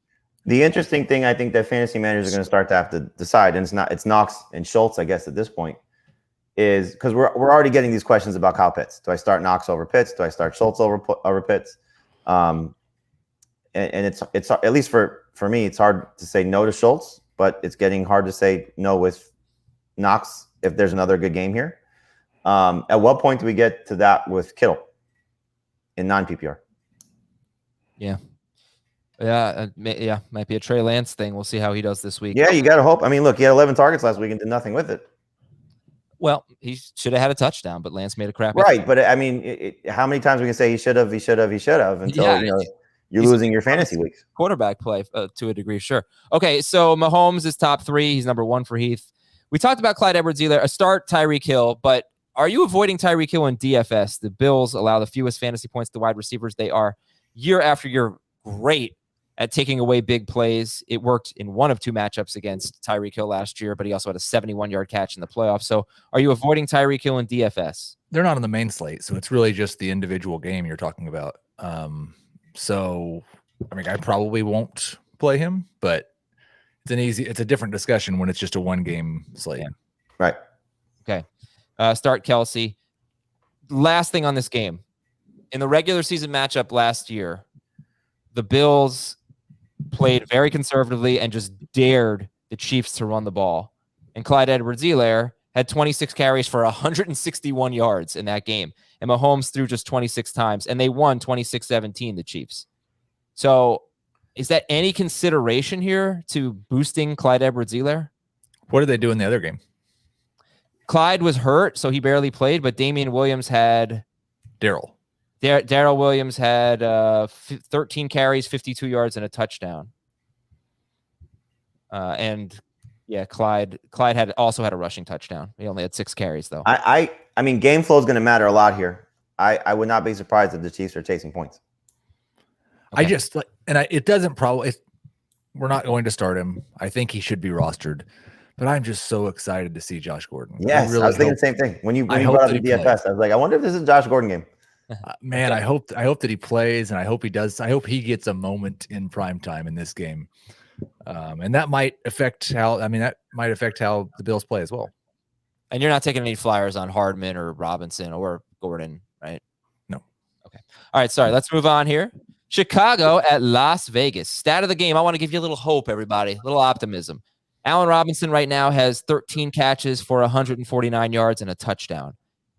The interesting thing I think that fantasy managers are going to start to have to decide, and it's Knox and Schultz, I guess, at this point, is because we're already getting these questions about Kyle Pitts. Do I start Knox over Pitts? Do I start Schultz over Pitts? And it's at least for me, it's hard to say no to Schultz, but it's getting hard to say no with Knox if there's another good game here. At what point do we get to that with Kittle in non-PPR? Yeah, might be a Trey Lance thing. We'll see how he does this week. Yeah, you got to hope. I mean, look, he had 11 targets last week and did nothing with it. Well, he should have had a touchdown, but Lance made a crap. Right, but I mean, how many times we can say he should have until you're losing your fantasy weeks. Quarterback play to a degree, sure. Okay, so Mahomes is top 3. He's number 1 for Heath. We talked about Clyde Edwards-Helaire. A start, Tyreek Hill, but are you avoiding Tyreek Hill in DFS? The Bills allow the fewest fantasy points to wide receivers. They are year after year great at taking away big plays. It worked in one of 2 matchups against Tyreek Hill last year, but he also had a 71-yard catch in the playoffs. So are you avoiding Tyreek Hill in DFS? They're not on the main slate, so it's really just the individual game you're talking about. So, I mean, I probably won't play him, but it's a different discussion when it's just a 1-game slate. Yeah. Right. Okay. Start Kelsey. Last thing on this game. In the regular season matchup last year, the Bills played very conservatively and just dared the Chiefs to run the ball. And Clyde Edwards-Helaire had 26 carries for 161 yards in that game. And Mahomes threw just 26 times, and they won 26-17, the Chiefs. So is that any consideration here to boosting Clyde Edwards-Helaire? What did they do in the other game? Clyde was hurt, so he barely played, but Damian Williams had... Darrell Williams had 13 carries, 52 yards, and a touchdown. And Clyde also had a rushing touchdown. He only had 6 carries, though. I mean, game flow is going to matter a lot here. I would not be surprised if the Chiefs are chasing points. Okay. It doesn't probably. We're not going to start him. I think he should be rostered, but I'm just so excited to see Josh Gordon. Yes, I was thinking the same thing when you brought up the DFS. I was like, I wonder if this is a Josh Gordon game. Man, I hope that he plays, and I hope he does. I hope he gets a moment in prime time in this game, and that might affect how the Bills play as well. And you're not taking any flyers on Hardman or Robinson or Gordon, right? No. Okay. All right. Sorry. Let's move on here. Chicago at Las Vegas. Stat of the game. I want to give you a little hope, everybody. A little optimism. Allen Robinson right now has 13 catches for 149 yards and a touchdown.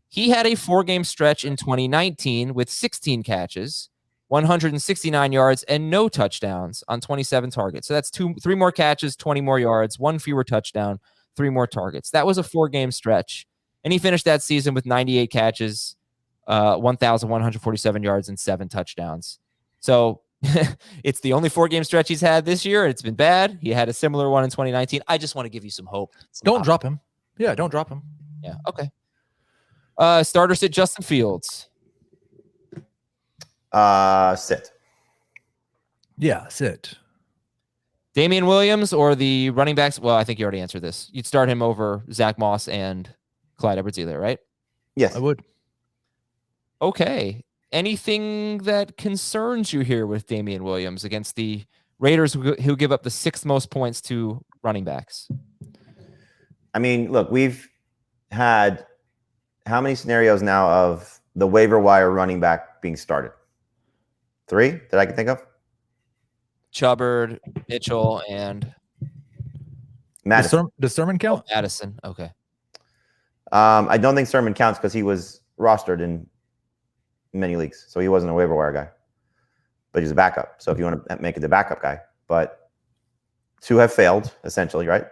He had a 4-game stretch in 2019 with 16 catches, 169 yards, and no touchdowns on 27 targets. So that's 3 more catches, 20 more yards, 1 fewer touchdown, 3 more targets. That was a 4-game stretch. And he finished that season with 98 catches, 1,147 yards, and 7 touchdowns. So It's the only 4-game stretch he's had this year. It's been bad. He had a similar one in 2019. I just want to give you some hope. Don't drop him. Yeah, don't drop him. Yeah. Okay. Starter sit Justin Fields. Sit. Yeah, sit. Damian Williams or the running backs? Well, I think you already answered this. You'd start him over Zach Moss and Clyde Edwards-Helaire, right? Yes. I would. Okay. Anything that concerns you here with Damian Williams against the Raiders who give up the 6th most points to running backs? I mean, look, we've had how many scenarios now of the waiver wire running back being started? 3 that I can think of? Chubbard, Mitchell, and Madison. Does Sermon count? Addison. Okay. I don't think Sermon counts because he was rostered in many leagues, so he wasn't a waiver wire guy, but he's a backup. So if you want to make it the backup guy, but 2 have failed essentially, right?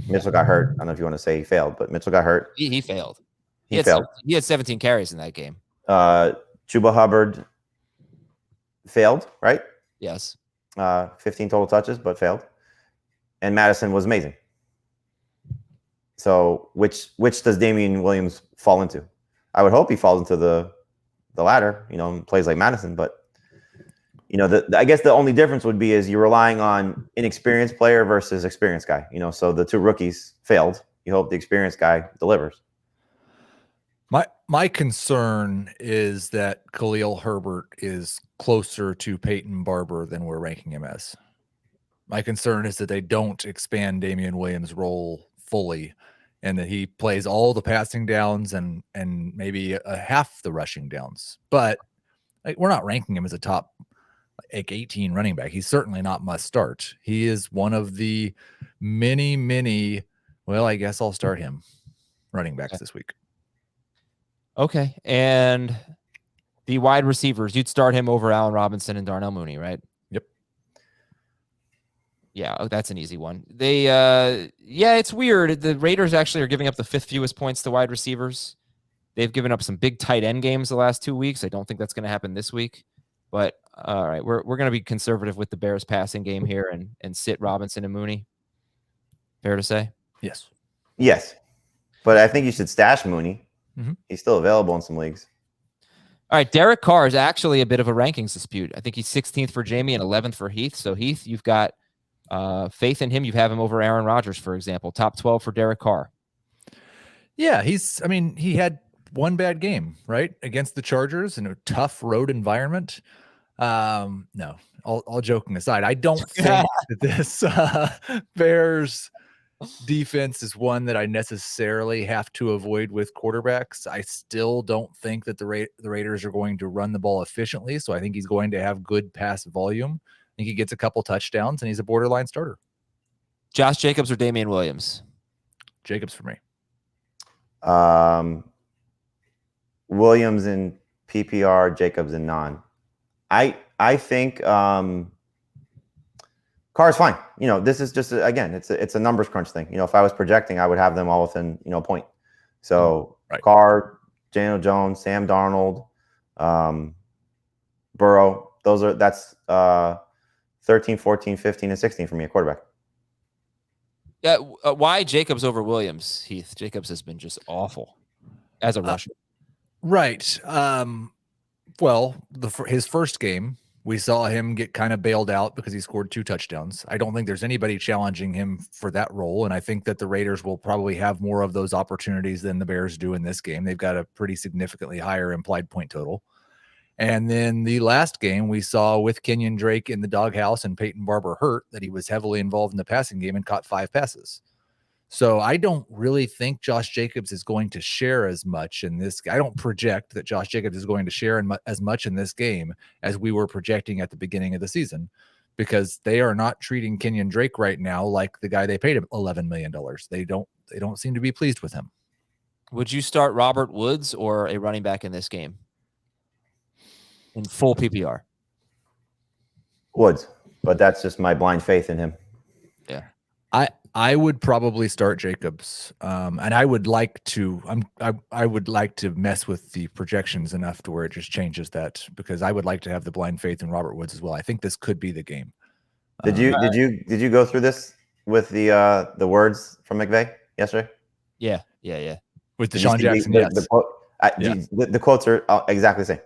Mitchell got hurt. I don't know if you want to say he failed, but Mitchell got hurt. He failed. He failed. He had 17 carries in that game. Chuba Hubbard failed, right? Yes. 15 total touches, but failed. And Madison was amazing. So which does Damian Williams fall into? I would hope he falls into the latter, and plays like Madison. But, I guess the only difference would be is you're relying on inexperienced player versus experienced guy. So the 2 rookies failed. You hope the experienced guy delivers. My concern is that Khalil Herbert is closer to Peyton Barber than we're ranking him as. My concern is that they don't expand Damian Williams' role fully and that he plays all the passing downs and maybe half the rushing downs. But we're not ranking him as a top 18 running back. He's certainly not must start. He is one of the many, well, I guess I'll start him running backs this week. Okay. And the wide receivers, you'd start him over Allen Robinson and Darnell Mooney, right? Yep. Yeah, that's an easy one. It's weird. The Raiders actually are giving up the 5th fewest points to wide receivers. They've given up some big tight end games the last 2 weeks. I don't think that's going to happen this week. But all right, we're going to be conservative with the Bears passing game here and sit Robinson and Mooney. Fair to say? Yes. Yes. But I think you should stash Mooney. Mm-hmm. He's still available in some leagues. All right, Derek Carr is actually a bit of a rankings dispute. I think he's 16th for Jamie and 11th for Heath. So Heath, you've got faith in him. You have him over Aaron Rodgers, for example. Top 12 for Derek Carr. Yeah, he had one bad game, right? Against the Chargers in a tough road environment. No, all joking aside, I don't think that this Bears defense is one that I necessarily have to avoid with quarterbacks. I still don't think that the Raiders are going to run the ball efficiently. So I think he's going to have good pass volume. I think he gets a couple touchdowns and he's a borderline starter. Josh Jacobs or Damian Williams? Jacobs for me. Williams in PPR, Jacobs in non. I think Carr's fine. This is just again, it's a numbers crunch thing. If I was projecting, I would have them all within a point. So right. Carr, Daniel Jones, Sam Darnold, Burrow. That's 13, 14, 15, and 16 for me at quarterback. Yeah, why Jacobs over Williams, Heath? Jacobs has been just awful as a rusher. Right. Well, his first game, we saw him get kind of bailed out because he scored 2 touchdowns. I don't think there's anybody challenging him for that role, and I think that the Raiders will probably have more of those opportunities than the Bears do in this game. They've got a pretty significantly higher implied point total. And then the last game we saw with Kenyon Drake in the doghouse and Peyton Barber hurt that he was heavily involved in the passing game and caught 5 passes. So I don't really think Josh Jacobs is going to share as much in this. I don't project that Josh Jacobs is going to share as much in this game as we were projecting at the beginning of the season, because they are not treating Kenyon Drake right now like the guy they paid him $11 million. They don't seem to be pleased with him. Would you start Robert Woods or a running back in this game in full PPR? Woods, but that's just my blind faith in him. Yeah. I would probably start Jacobs, and I would like to. I would like to mess with the projections enough to where it just changes that, because I would like to have the blind faith in Robert Woods as well. I think this could be the game. Did you go through this with the words from McVay yesterday? Yeah. With Deshaun Jackson, yes. The quotes are exactly the same.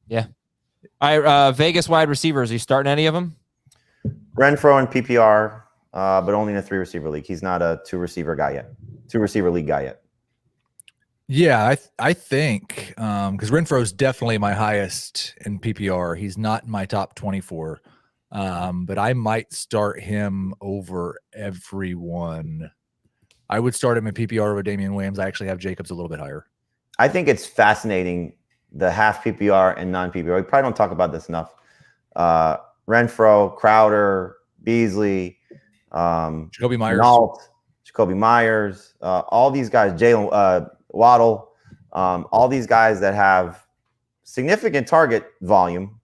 Yeah. All right, Vegas wide receivers. Are you starting any of them? Renfro in PPR, but only in a 3-receiver league. He's not a 2-receiver guy yet. 2-receiver league guy yet. Yeah, I think because Renfro's definitely my highest in PPR. He's not in my top 24, but I might start him over everyone. I would start him in PPR over Damian Williams. I actually have Jacobs a little bit higher. I think it's fascinating, the half PPR and non-PPR. We probably don't talk about this enough. Renfro, Crowder, Beasley, Jacoby Myers, Shenault, Jacoby Myers, all these guys, Jalen Waddle, all these guys that have significant target volume,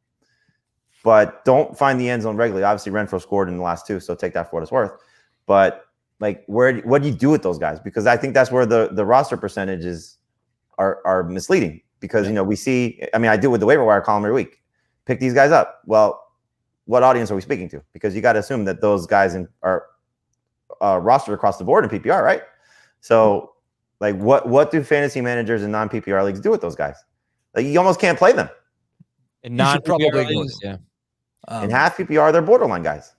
but don't find the end zone regularly. Obviously, Renfro scored in the last 2, so take that for what it's worth. But like, what do you do with those guys? Because I think that's where the roster percentages are misleading. Because we see, I do it with the waiver wire column every week. Pick these guys up. Well, what audience are we speaking to? Because you got to assume that those guys are rostered across the board in PPR, right? So, like, what do fantasy managers in non-PPR leagues do with those guys? Like, you almost can't play them. In non-PPR leagues, in half PPR, they're borderline guys.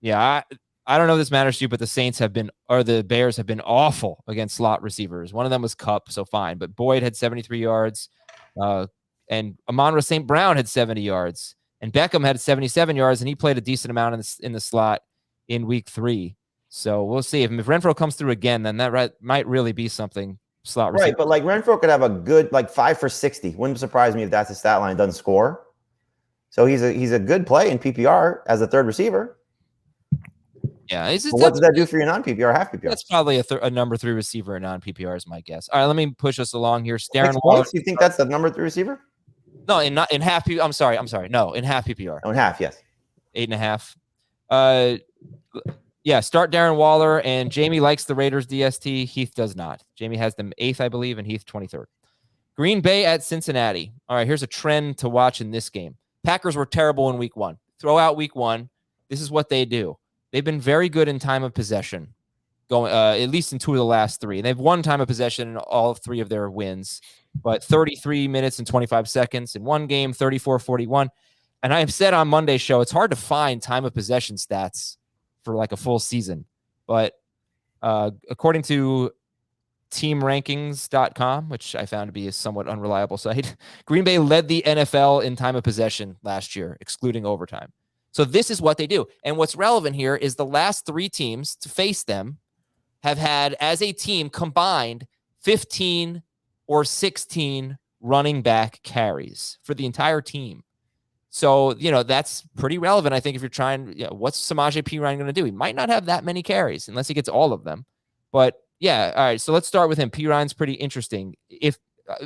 Yeah, I don't know if this matters to you, but the Bears have been awful against slot receivers. One of them was Kupp, so fine. But Boyd had 73 yards, and Amon-Ra St. Brown had 70 yards, and Beckham had 77 yards, and he played a decent amount in the slot in week 3. So we'll see. If Renfro comes through again, then that might really be something slot receiver. Right, but like Renfro could have a good 5 for 60. Wouldn't surprise me if that's his stat line, doesn't score. So he's a good play in PPR as a 3rd receiver. Yeah, what does that do for your non-PPR, half PPR? That's probably a number 3 receiver in non-PPR is my guess. All right, let me push us along here. Darren Waller. You think that's the number 3 receiver? No, in half PPR. I'm sorry. No, in half PPR. Oh, in half, yes. 8.5. Yeah, start Darren Waller, and Jamie likes the Raiders DST. Heath does not. Jamie has them 8th, I believe, and Heath 23rd. Green Bay at Cincinnati. All right, here's a trend to watch in this game. Packers were terrible in week 1. Throw out week 1. This is what they do. They've been very good in time of possession, going at least in 2 of the last 3. And they've won time of possession in all 3 of their wins, but 33 minutes and 25 seconds in one game, 34-41. And I have said on Monday's show, it's hard to find time of possession stats for like a full season. But according to teamrankings.com, which I found to be a somewhat unreliable site, Green Bay led the NFL in time of possession last year, excluding overtime. So this is what they do. And what's relevant here is the last 3 teams to face them have had, as a team, combined 15 or 16 running back carries for the entire team. So, that's pretty relevant, I think, if you're trying, what's Samaje Perine going to do? He might not have that many carries unless he gets all of them. But, yeah, all right, so let's start with him. Perine's pretty interesting. If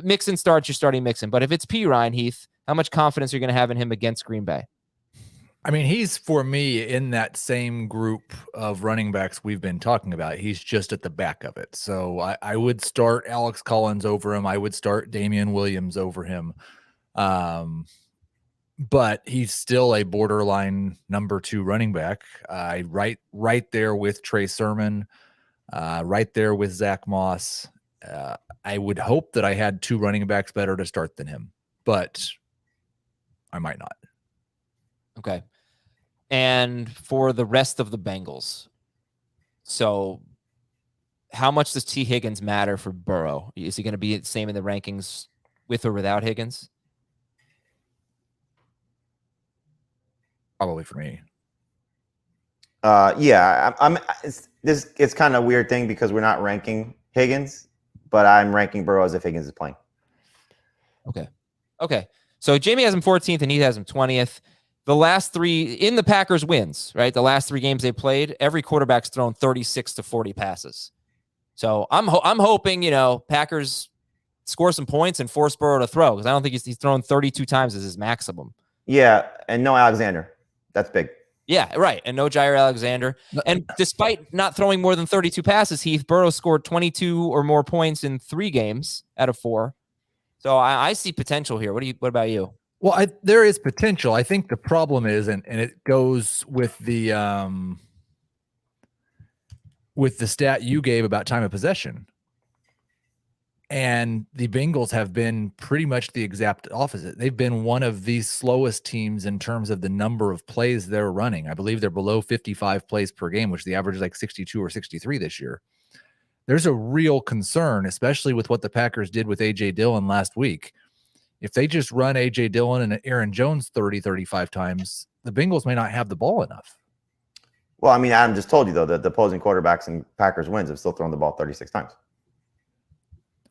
Mixon starts, you're starting Mixon. But if it's Perine, Heath, how much confidence are you going to have in him against Green Bay? He's, for me, in that same group of running backs we've been talking about. He's just at the back of it. So I would start Alex Collins over him. I would start Damian Williams over him. But he's still a borderline number 2 running back. Right there with Trey Sermon, right there with Zach Moss. I would hope that I had 2 running backs better to start than him, but I might not. Okay. And for the rest of the Bengals, so how much does T. Higgins matter for Burrow? Is he going to be the same in the rankings with or without Higgins? Probably for me. Yeah, it's kind of a weird thing because we're not ranking Higgins, but I'm ranking Burrow as if Higgins is playing. Okay. So Jamie has him 14th and he has him 20th. The last 3 in the Packers wins, right? The last 3 games they played, every quarterback's thrown 36 to 40 passes. So I'm hoping, Packers score some points and force Burrow to throw, because I don't think he's thrown 32 times as his maximum. Yeah, and no Alexander. That's big. Yeah, right. And no Jair Alexander. And despite not throwing more than 32 passes, Heath, Burrow scored 22 or more points in 3 games out of 4. So I see potential here. What about you? Well, there is potential. I think the problem is, and it goes with the stat you gave about time of possession. And the Bengals have been pretty much the exact opposite. They've been one of the slowest teams in terms of the number of plays they're running. I believe they're below 55 plays per game, which the average is like 62 or 63 this year. There's a real concern, especially with what the Packers did with A.J. Dillon last week. If they just run A.J. Dillon and Aaron Jones 30, 35 times, the Bengals may not have the ball enough. Well, I mean, Adam just told you, though, that the opposing quarterbacks in Packers wins have still thrown the ball 36 times.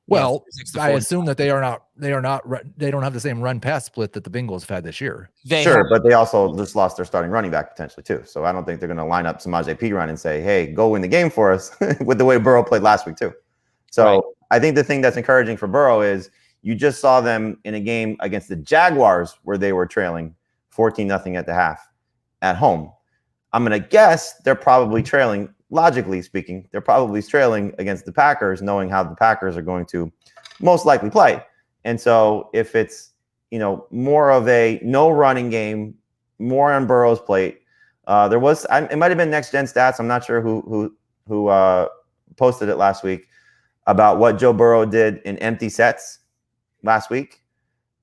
Well, I assume that they don't have the same run pass split that the Bengals have had this year. But they also just lost their starting running back potentially too. So I don't think they're going to line up Samaje Perine and say, "Hey, go win the game for us," with the way Burrow played last week too. So right. I think the thing that's encouraging for Burrow is you just saw them in a game against the Jaguars where they were trailing 14-0 at the half at home. I'm going to guess they're probably trailing. Logically speaking, they're probably trailing against the Packers, knowing how the Packers are going to most likely play. And so if it's, more of a no running game, more on Burrow's plate, it might have been Next Gen Stats. I'm not sure who posted it last week about what Joe Burrow did in empty sets last week,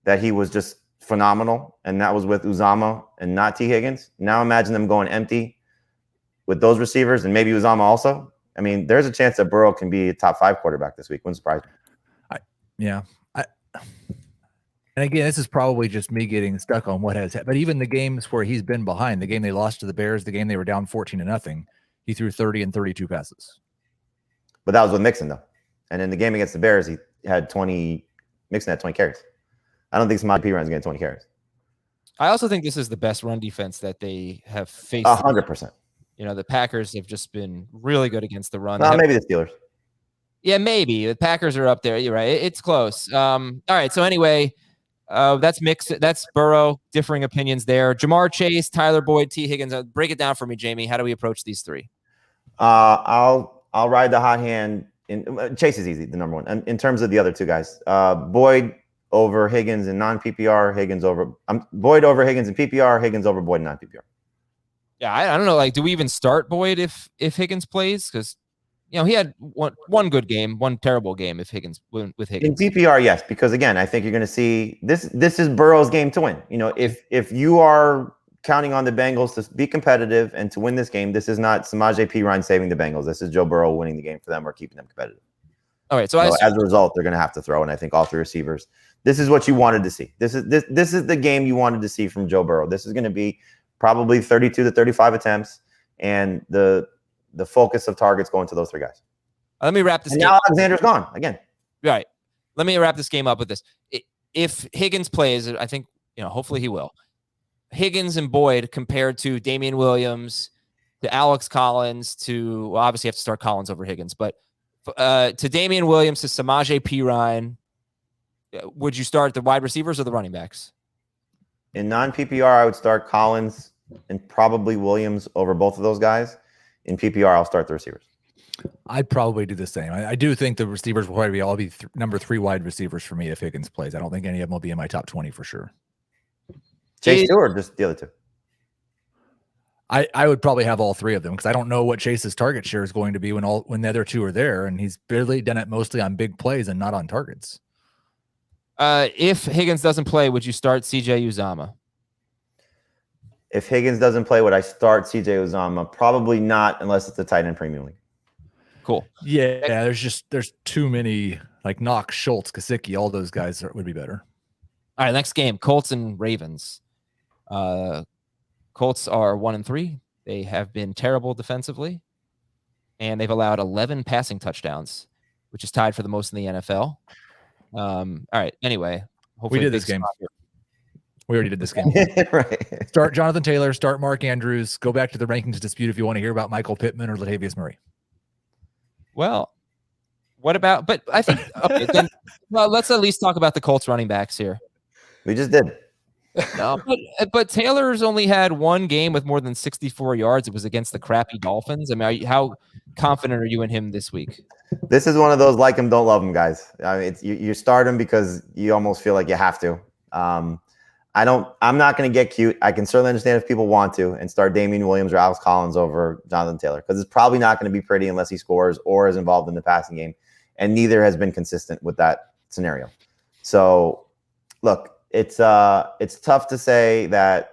that he was just phenomenal. And that was with Uzomah and not T. Higgins. Now imagine them going empty with those receivers and maybe Uzomah also. I mean, there's a chance that Burrow can be a top 5 quarterback this week. Wouldn't surprise me. And again, this is probably just me getting stuck on what has happened. But even the games where he's been behind, the game they lost to the Bears, the game they were down 14-0, he threw 30 and 32 passes. But that was with Mixon, though. And in the game against the Bears, he had 20. Mixon had 20 carries. I don't think Samaje Perine's getting 20 carries. I also think this is the best run defense that they have faced. 100%. The Packers have just been really good against the run. Maybe the Steelers. Yeah, maybe. The Packers are up there. You're right. It's close. All right. So anyway, that's mixed. That's Burrow. Differing opinions there. Jamar Chase, Tyler Boyd, T. Higgins. Break it down for me, Jamie. How do we approach these 3? I'll ride the hot hand. Chase is easy, the number one. In terms of the other 2 guys, Boyd over Higgins in non-PPR. Boyd over Higgins in PPR. Higgins over Boyd in non-PPR. Yeah, I don't know. Like, do we even start Boyd if Higgins plays? Because he had one good game, one terrible game with Higgins. In PPR, yes, because again, I think you're going to see this. This is Burrow's game to win. If you are counting on the Bengals to be competitive and to win this game, this is not Samaje Perine saving the Bengals. This is Joe Burrow winning the game for them or keeping them competitive. All right, so as a result, they're going to have to throw, and I think all 3 receivers. This is what you wanted to see. This is the game you wanted to see from Joe Burrow. This is going to be probably 32 to 35 attempts, and the focus of targets going to those 3 guys. Let me wrap this. And now Alexander's gone again. Right. Let me wrap this game up with this. If Higgins plays, I think hopefully he will. Higgins and Boyd compared to Damian Williams, to Alex Collins, to obviously you have to start Collins over Higgins, but to Damian Williams, to Samaje Perine, would you start the wide receivers or the running backs? In non-PPR, I would start Collins and probably Williams over both of those guys. In PPR, I'll start the receivers. I'd probably do the same. I do think the receivers will probably all be number 3 wide receivers for me if Higgins plays. I don't think any of them will be in my top 20 for sure. Chase 2 or just the other 2? I would probably have all 3 of them because I don't know what Chase's target share is going to be when the other 2 are there, and he's barely done it mostly on big plays and not on targets. If Higgins doesn't play, would you start C.J. Uzomah? If Higgins doesn't play, would I start C.J. Uzomah? Probably not, unless it's a tight end premium league. Cool. Yeah, there's too many, like Knox, Schultz, Gesicki, all those guys would be better. All right, next game, Colts and Ravens. Colts are 1-3. They have been terrible defensively, and they've allowed 11 passing touchdowns, which is tied for the most in the NFL. All right. Anyway, hopefully we did this game. We already did this game. Right. Start Jonathan Taylor. Start Mark Andrews. Go back to the rankings dispute if you want to hear about Michael Pittman or Latavius Murray. Well, what about? But I think okay. Then, well, let's at least talk about the Colts running backs here. We just did. No, but Taylor's only had one game with more than 64 yards. It was against the crappy Dolphins. I mean, how confident are you in him this week? This is one of those like him, don't love him guys. I mean, you start him because you almost feel like you have to. I'm not going to get cute. I can certainly understand if people want to and start Damian Williams or Alex Collins over Jonathan Taylor because it's probably not going to be pretty unless he scores or is involved in the passing game. And neither has been consistent with that scenario. So, look, it's tough to say that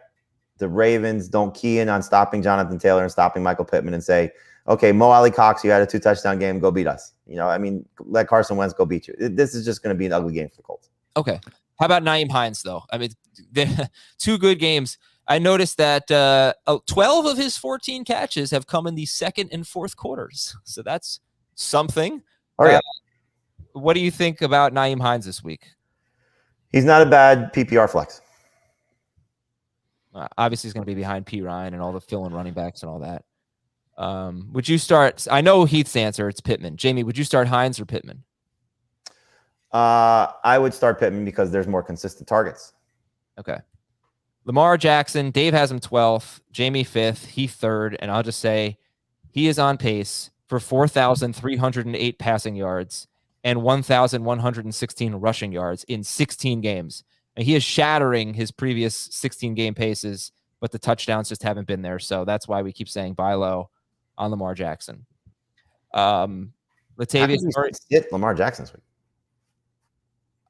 the Ravens don't key in on stopping Jonathan Taylor and stopping Michael Pittman and say, okay, Mo Alley Cox, you had a 2-touchdown game, go beat us. I mean, let Carson Wentz go beat you. This is just going to be an ugly game for the Colts. Okay. How about Nyheim Hines, though? I mean, two good games. I noticed that 12 of his 14 catches have come in the second and fourth quarters. So that's something. Oh, yeah. What do you think about Nyheim Hines this week? He's not a bad PPR flex. Obviously, he's going to be behind P. Ryan and all the fill-in running backs and all that. Would you start? I know Heath's answer. It's Pittman. Jamie, would you start Hines or Pittman? I would start Pittman because there's more consistent targets. Okay. Lamar Jackson, Dave has him 12th, Jamie 5th, Heath 3rd, and I'll just say he is on pace for 4,308 passing yards and 1,116 rushing yards in 16 games. And he is shattering his previous 16-game paces, but the touchdowns just haven't been there. So that's why we keep saying buy low on Lamar Jackson. Latavius Murray. Lamar Jackson's week.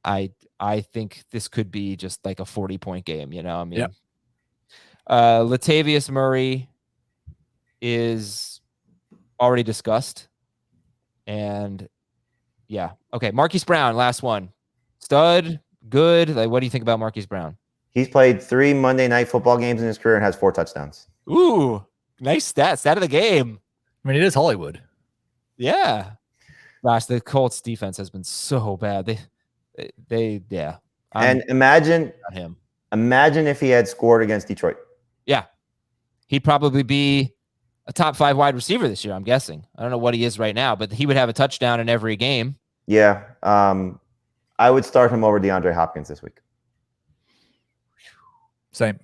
I think this could be just like a 40-point game, I mean, yep. Latavius Murray is already discussed. And yeah. Okay. Marquise Brown, last one. Stud, good. Like, what do you think about Marquise Brown? He's played 3 Monday Night Football games in his career and has 4 touchdowns. Ooh, nice stat of the game. I mean, it is Hollywood. Yeah. Gosh, the Colts defense has been so bad. Yeah. And imagine if he had scored against Detroit. Yeah. He'd probably be a top 5 wide receiver this year, I'm guessing. I don't know what he is right now, but he would have a touchdown in every game. Yeah. I would start him over DeAndre Hopkins this week. Same.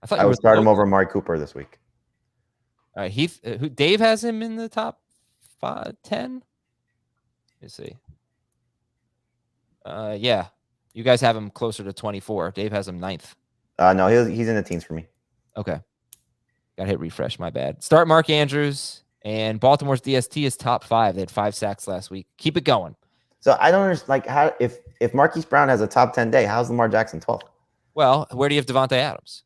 I would start him over Amari Cooper this week. Heath, Dave has him in the top 10. Let's see. Yeah. You guys have him closer to 24. Dave has him 9th. No, he's in the teens for me. Okay. Got to hit refresh. My bad. Start Mark Andrews, and Baltimore's DST is top 5. They had 5 sacks last week. Keep it going. So I don't understand, like, how if Marquise Brown has a top 10 day, how's Lamar Jackson 12th? Well, where do you have Devontae Adams?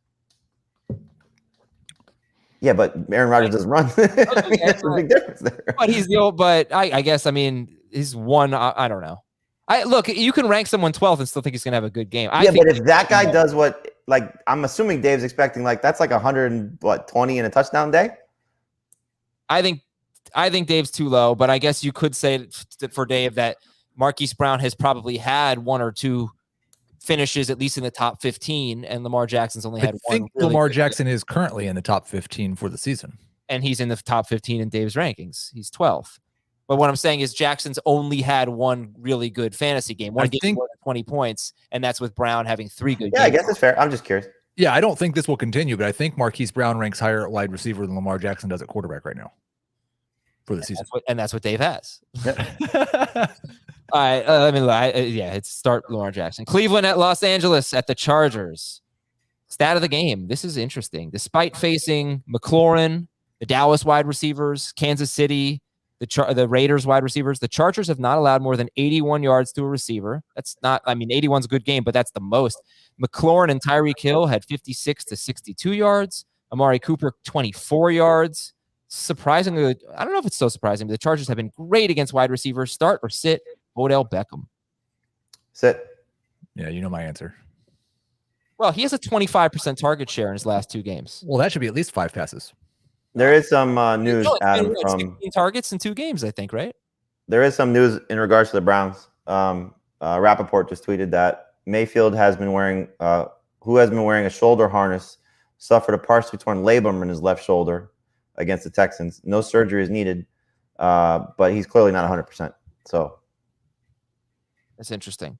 Yeah, but Aaron Rodgers doesn't run. That's a big difference there. But he's the old. But I guess he's one. I don't know. Look, you can rank someone 12th and still think he's gonna have a good game. But if that guy does what, like, I'm assuming Dave's expecting, like, that's like 120 in a touchdown day. I think Dave's too low, but I guess you could say for Dave that Marquise Brown has probably had 1 or 2 finishes at least in the top 15, and Lamar Jackson's only had one. I think Lamar Jackson is currently in the top 15 for the season, and he's in the top 15 in Dave's rankings. He's 12th. But what I'm saying is Jackson's only had 1 really good fantasy game, one game more than 20 points, and that's with Brown having 3 good games. I guess it's fair. I'm just curious. Yeah, I don't think this will continue, but I think Marquise Brown ranks higher at wide receiver than Lamar Jackson does at quarterback right now for the season. That's what Dave has. All right, it's start Lamar Jackson. Cleveland at Los Angeles at the Chargers. Stat of the game. This is interesting. Facing McLaurin, the Dallas wide receivers, Kansas City, the Raiders wide receivers, the Chargers have not allowed more than 81 yards to a receiver. That's not, 81's a good game, but that's the most. McLaurin and Tyreek Hill had 56 to 62 yards. Amari Cooper, 24 yards. Surprisingly, I don't know if it's so surprising, but the Chargers have been great against wide receivers. Start or sit Odell Beckham. Sit. Yeah, you know my answer. Well, he has a 25% target share in his last 2 games. Well, that should be at least 5 passes. There is some news, Adam, from 16 targets in 2 games, I think, right? There is some news in regards to the Browns. Rappaport just tweeted that Mayfield has been wearing, who has been wearing a shoulder harness, suffered a partially torn labrum in his left shoulder against the Texans. No surgery is needed, but he's clearly not 100%. So that's interesting.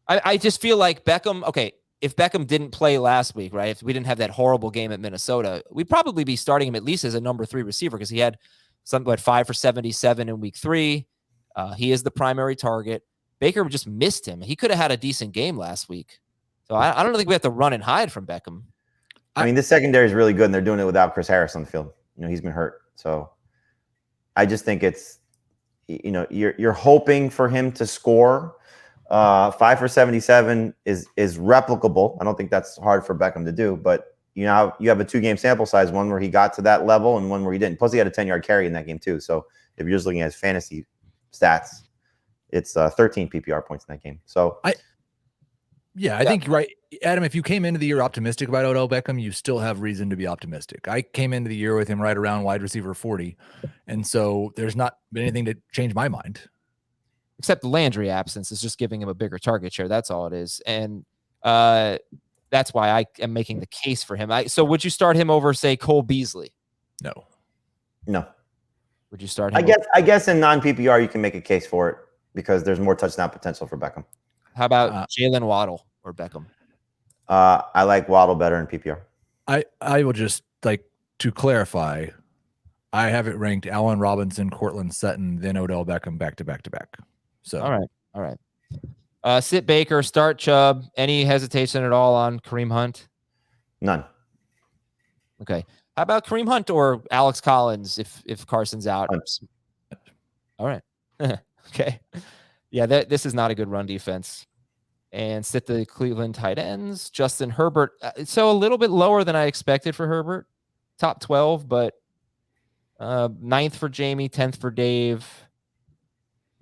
I just feel like Beckham. Okay, if Beckham didn't play last week, right? If we didn't have that horrible game at Minnesota, we'd probably be starting him at least as a number 3 receiver because he had something like 5 for 77 in week 3. He is the primary target. Baker just missed him. He could have had a decent game last week. So I don't think we have to run and hide from Beckham. I mean, this secondary is really good, and they're doing it without Chris Harris on the field. He's been hurt. So I just think it's, you're hoping for him to score. 5 for 77 is replicable. I don't think that's hard for Beckham to do, but you have a 2-game sample size, one where he got to that level and one where he didn't. Plus, he had a 10-yard carry in that game too. So if you're just looking at his fantasy stats, it's 13 PPR points in that game. So I think you're right, Adam. If you came into the year optimistic about Odell Beckham, you still have reason to be optimistic. I came into the year with him right around wide receiver 40, and so there's not been anything to change my mind. Except the Landry absence is just giving him a bigger target share. That's all it is. And that's why I am making the case for him. So would you start him over, say, Cole Beasley? No. Would you start him? I guess in non-PPR, you can make a case for it because there's more touchdown potential for Beckham. How about Jalen Waddle or Beckham? I like Waddle better in PPR. I will just, to clarify, I have it ranked Allen Robinson, Courtland Sutton, then Odell Beckham back to back to back. So all right. Sit Baker, start Chubb. Any hesitation at all on Kareem Hunt? None. Okay. How about Kareem Hunt or Alex Collins if Carson's out? Hunt. All right. Okay. Yeah, this is not a good run defense. And sit the Cleveland tight ends. Justin Herbert. So a little bit lower than I expected for Herbert. Top 12, but 9th for Jamie, 10th for Dave.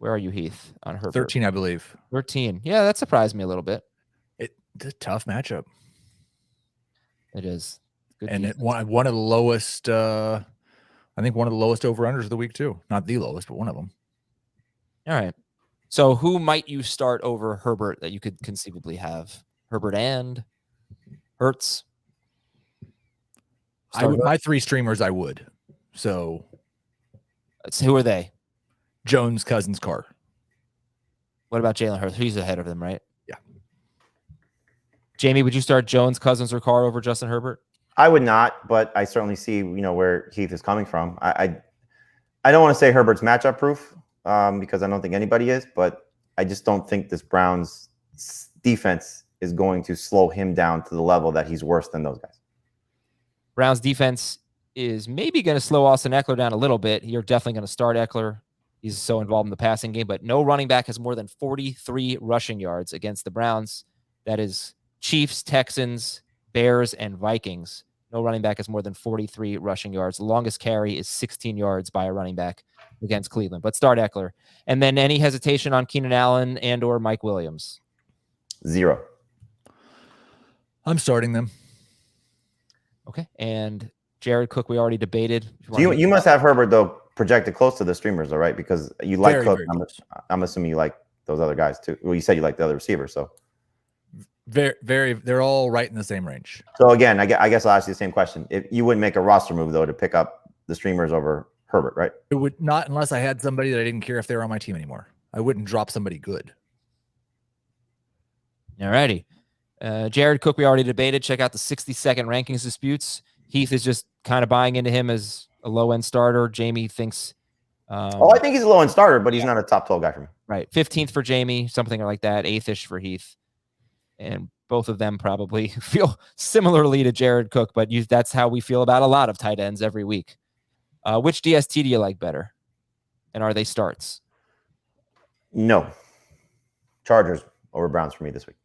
Where are you, Heath, on Herbert? 13, I believe. 13. Yeah, that surprised me a little bit. It's a tough matchup. It is. Good and defense. one of the lowest, I think one of the lowest over-unders of the week, too. Not the lowest, but one of them. All right. So who might you start over Herbert that you could conceivably have? Herbert and Hurts? My 3 streamers, I would. So who are they? Jones, Cousins, Carr. What about Jalen Hurts? He's ahead of them, right? Yeah. Jamie, would you start Jones, Cousins, or Carr over Justin Herbert? I would not, but I certainly see where Heath is coming from. I don't want to say Herbert's matchup proof because I don't think anybody is, but I just don't think this Browns defense is going to slow him down to the level that he's worse than those guys. Browns defense is maybe going to slow Austin Eckler down a little bit. You're definitely going to start Eckler. He's so involved in the passing game, but no running back has more than 43 rushing yards against the Browns. That is Chiefs, Texans, Bears, and Vikings. No running back has more than 43 rushing yards. The longest carry is 16 yards by a running back against Cleveland. But start Eckler. And then any hesitation on Keenan Allen and or Mike Williams? 0. I'm starting them. Okay. And Jared Cook, we already debated. So you must have Herbert, though, projected close to the streamers, though, right? Because you like Very, Cook. very I'm assuming you like those other guys, too. Well, you said you like the other receivers, so. They're all right in the same range. So, again, I guess I'll ask you the same question. If you wouldn't make a roster move, though, to pick up the streamers over Herbert, right? It would not unless I had somebody that I didn't care if they were on my team anymore. I wouldn't drop somebody good. All righty. Jared Cook, we already debated. Check out the 60-second rankings disputes. Heath is just kind of buying into him as a low-end starter. Jamie thinks... I think he's a low-end starter, but he's not a top 12 guy for me. Right. 15th for Jamie, something like that. 8th-ish for Heath. And both of them probably feel similarly to Jared Cook, but that's how we feel about a lot of tight ends every week. Which DST do you like better? And are they starts? No. Chargers over Browns for me this week.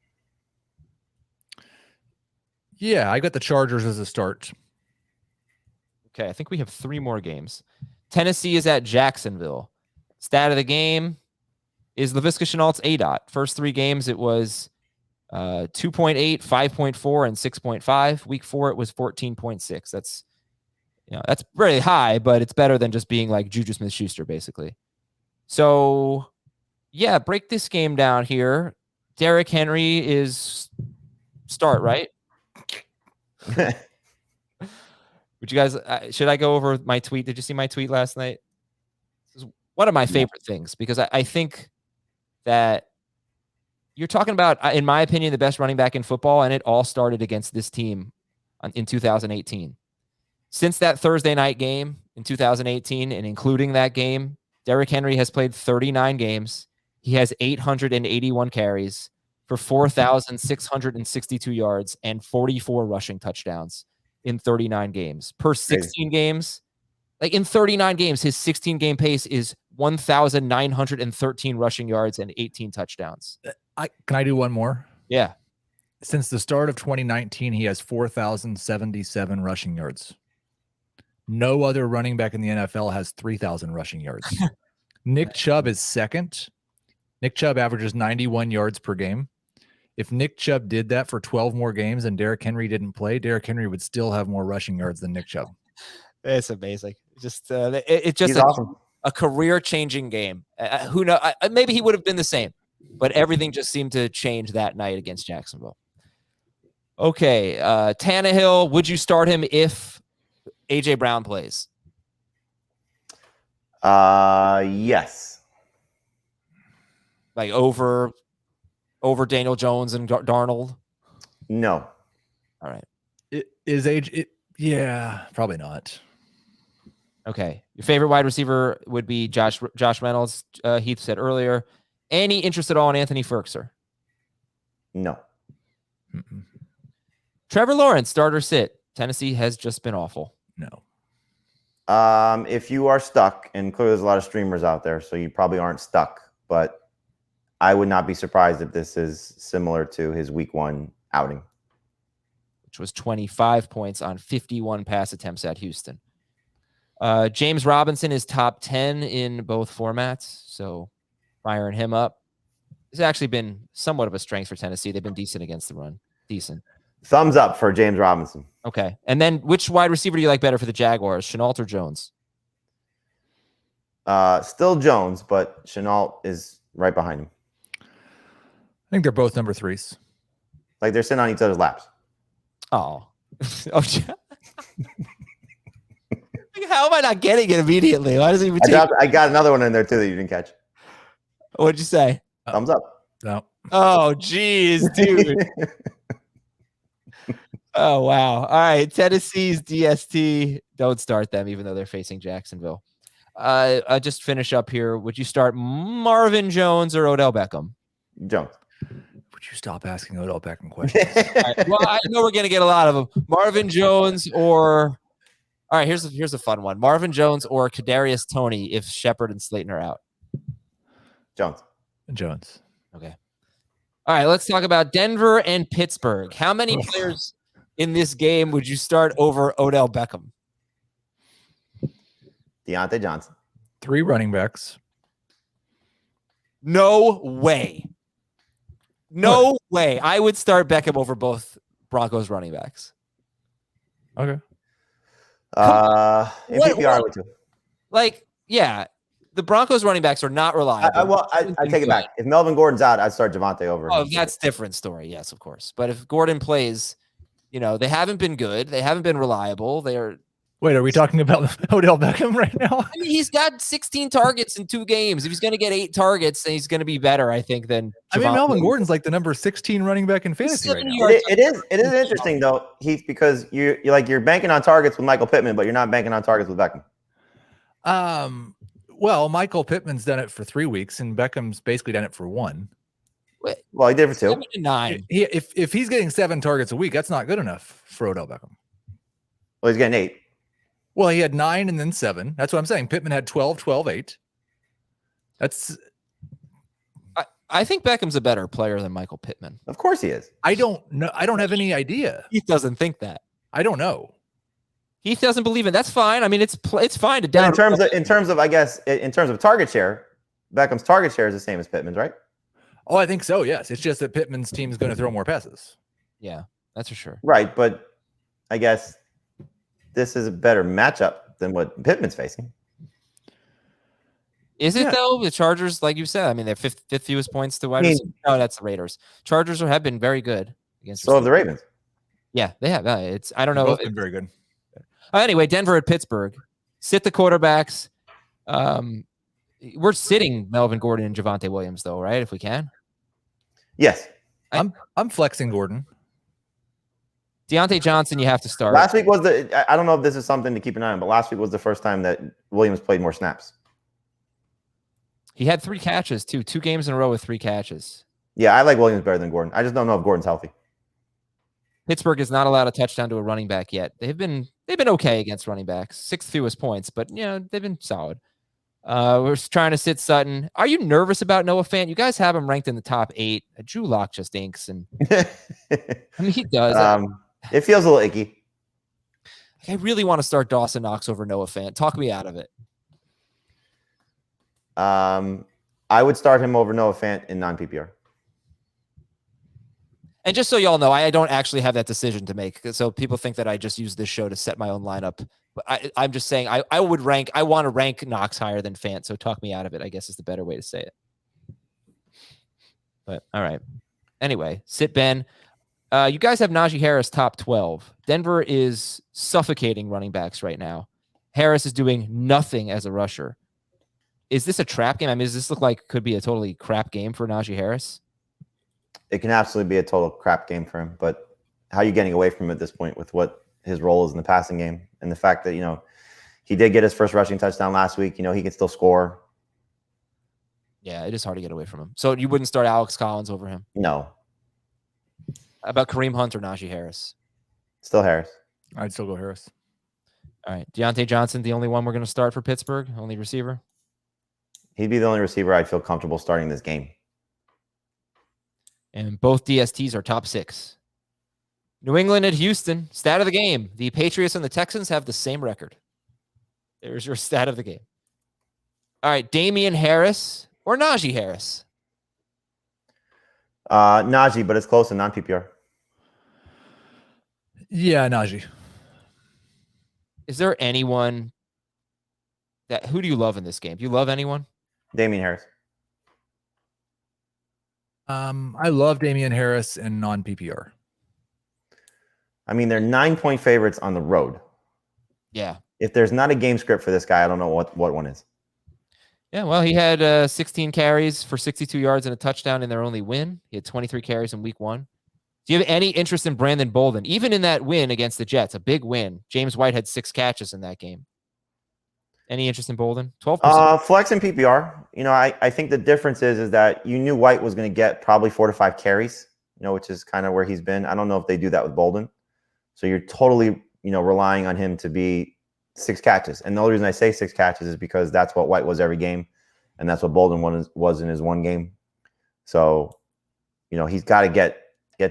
Yeah, I got the Chargers as a start. Okay, I think we have 3 more games. Tennessee is at Jacksonville. Stat of the game is Laviska Shenault's ADOT. First 3 games, it was 2.8, 5.4, and 6.5. Week 4, it was 14.6. That's very high, but it's better than just being like Juju Smith-Schuster, basically. So, yeah, break this game down here. Derrick Henry is start, right? Would you guys, should I go over my tweet? Did you see my tweet last night? This is one of my favorite things because I think that you're talking about, in my opinion, the best running back in football, and it all started against this team in 2018. Since that Thursday night game in 2018, and including that game, Derrick Henry has played 39 games. He has 881 carries for 4,662 yards and 44 rushing touchdowns in 39 games. Per 16 games, like in 39 games, his 16-game pace is 1,913 rushing yards and 18 touchdowns. Can I do one more? Yeah. Since the start of 2019, he has 4,077 rushing yards. No other running back in the NFL has 3,000 rushing yards. Nick Chubb is second. Nick Chubb averages 91 yards per game. If Nick Chubb did that for 12 more games and Derrick Henry didn't play, Derrick Henry would still have more rushing yards than Nick Chubb. It's amazing. It's just awesome. A career-changing game. Who knows? Maybe he would have been the same, but everything just seemed to change that night against Jacksonville. Okay, Tannehill, would you start him if A.J. Brown plays? Yes. Like over Daniel Jones and Darnold? No. All right. Yeah, probably not. Okay. Your favorite wide receiver would be Josh Reynolds, Heath said earlier. Any interest at all in Anthony Ferkser? No. Mm-mm. Trevor Lawrence, starter sit. Tennessee has just been awful. No. If you are stuck, and clearly there's a lot of streamers out there, so you probably aren't stuck, but I would not be surprised if this is similar to his week 1 outing, which was 25 points on 51 pass attempts at Houston. James Robinson is top 10 in both formats, so firing him up. It's actually been somewhat of a strength for Tennessee. They've been decent against the run. Decent. Thumbs up for James Robinson. Okay. And then which wide receiver do you like better for the Jaguars, Shenault or Jones? Still Jones, but Shenault is right behind him. I think they're both number 3s. Like they're sitting on each other's laps. Oh. How am I not getting it immediately? Why does he even I got another one in there too that you didn't catch. What'd you say? Thumbs up. No. Oh, geez, dude. Oh, wow. All right. Tennessee's DST. Don't start them, even though they're facing Jacksonville. I'll just finish up here. Would you start Marvin Jones or Odell Beckham? Jones. Would you stop asking Odell Beckham questions? Right. Well, I know we're going to get a lot of them. Marvin Jones or... All right, here's a fun one. Marvin Jones or Kadarius Toney if Shepard and Slayton are out? Jones. Jones. Okay. All right, let's talk about Denver and Pittsburgh. How many players in this game would you start over Odell Beckham? Deontay Johnson. 3 running backs. No way. No way. I would start Beckham over both Broncos running backs. Okay. In PPR, I would too. Like, yeah, the Broncos running backs are not reliable. I take it back. If Melvin Gordon's out, I'd start Javonte over him. Oh, that's a different story. Yes, of course. But if Gordon plays, they haven't been good. They haven't been reliable. Wait, are we talking about Odell Beckham right now? I mean, he's got 16 targets in 2 games. If he's going to get 8 targets, then he's going to be better, I think, than Javonte. Melvin Gordon's like the number 16 running back in fantasy right now. It is interesting though, Heath, because you're banking on targets with Michael Pittman, but you're not banking on targets with Beckham. Well, Michael Pittman's done it for 3 weeks, and Beckham's basically done it for 1. Well, he did it for 2. 7 to 9. If he's getting 7 targets a week, that's not good enough for Odell Beckham. Well, he's getting 8. Well, he had 9 and then 7. That's what I'm saying. Pittman had 12, 12, 8. That's. I think Beckham's a better player than Michael Pittman. Of course he is. I don't know. I don't have any idea. Heath doesn't think that. I don't know. Heath doesn't believe it. That's fine. I mean, it's fine to down. In terms of target share, Beckham's target share is the same as Pittman's, right? Oh, I think so. Yes. It's just that Pittman's team is going to throw more passes. Yeah, that's for sure. Right, but I guess this is a better matchup than what Pittman's facing. Is it though? The Chargers, like you said, I mean, they're fifth fewest points to wide receiver. No, that's the Raiders. Chargers have been very good against. So have the Ravens. Yeah, they have. I don't know. Both been very good. Anyway, Denver at Pittsburgh. Sit the quarterbacks. We're sitting Melvin Gordon and Javonte Williams, though, right? If we can. Yes. I'm flexing Gordon. Deontay Johnson, you have to start. Last week was I don't know if this is something to keep an eye on, but last week was the first time that Williams played more snaps. He had 3 catches, too. 2 games in a row with 3 catches. Yeah, I like Williams better than Gordon. I just don't know if Gordon's healthy. Pittsburgh is not allowed a touchdown to a running back yet. They've been okay against running backs. 6th fewest points, but they've been solid. We're trying to sit Sutton. Are you nervous about Noah Fant? You guys have him ranked in the top 8. Drew Lock just inks, and I mean he does. It feels a little icky. I really want to start Dawson Knox over Noah Fant. Talk me out of it. I would start him over Noah Fant in non-PPR. And just so y'all know, I don't actually have that decision to make. So people think that I just use this show to set my own lineup. But I'm just saying I want to rank Knox higher than Fant. So talk me out of it, I guess is the better way to say it. But all right. Anyway, sit Ben. You guys have Najee Harris top 12. Denver is suffocating running backs right now. Harris is doing nothing as a rusher. Is this a trap game? I mean, does this look like could be a totally crap game for Najee Harris? It can absolutely be a total crap game for him, but how are you getting away from him at this point with what his role is in the passing game and the fact that, he did get his first rushing touchdown last week. He can still score. Yeah, it is hard to get away from him. So you wouldn't start Alex Collins over him? No. How about Kareem Hunt or Najee Harris? Still Harris. I'd still go Harris. All right. Deontay Johnson, the only one we're going to start for Pittsburgh? Only receiver? He'd be the only receiver I'd feel comfortable starting this game. And both DSTs are top 6. New England at Houston. Stat of the game. The Patriots and the Texans have the same record. There's your stat of the game. All right. Damian Harris or Najee Harris? Najee, but it's close in non-PPR. Yeah, Najee. Is there anyone who do you love in this game? Do you love anyone? Damian Harris. I love Damian Harris in non-PPR. I mean, they're 9-point favorites on the road. Yeah. If there's not a game script for this guy, I don't know what one is. Yeah, well, he had 16 carries for 62 yards and a touchdown in their only win. He had 23 carries in week 1. Do you have any interest in Brandon Bolden? Even in that win against the Jets, a big win. James White had 6 catches in that game. Any interest in Bolden? 12%. Flex and PPR. I think the difference is that you knew White was going to get probably 4 to 5 carries, which is kind of where he's been. I don't know if they do that with Bolden. So you're totally, relying on him to be 6 catches. And the only reason I say 6 catches is because that's what White was every game. And that's what Bolden was in his one game. So, he's got to get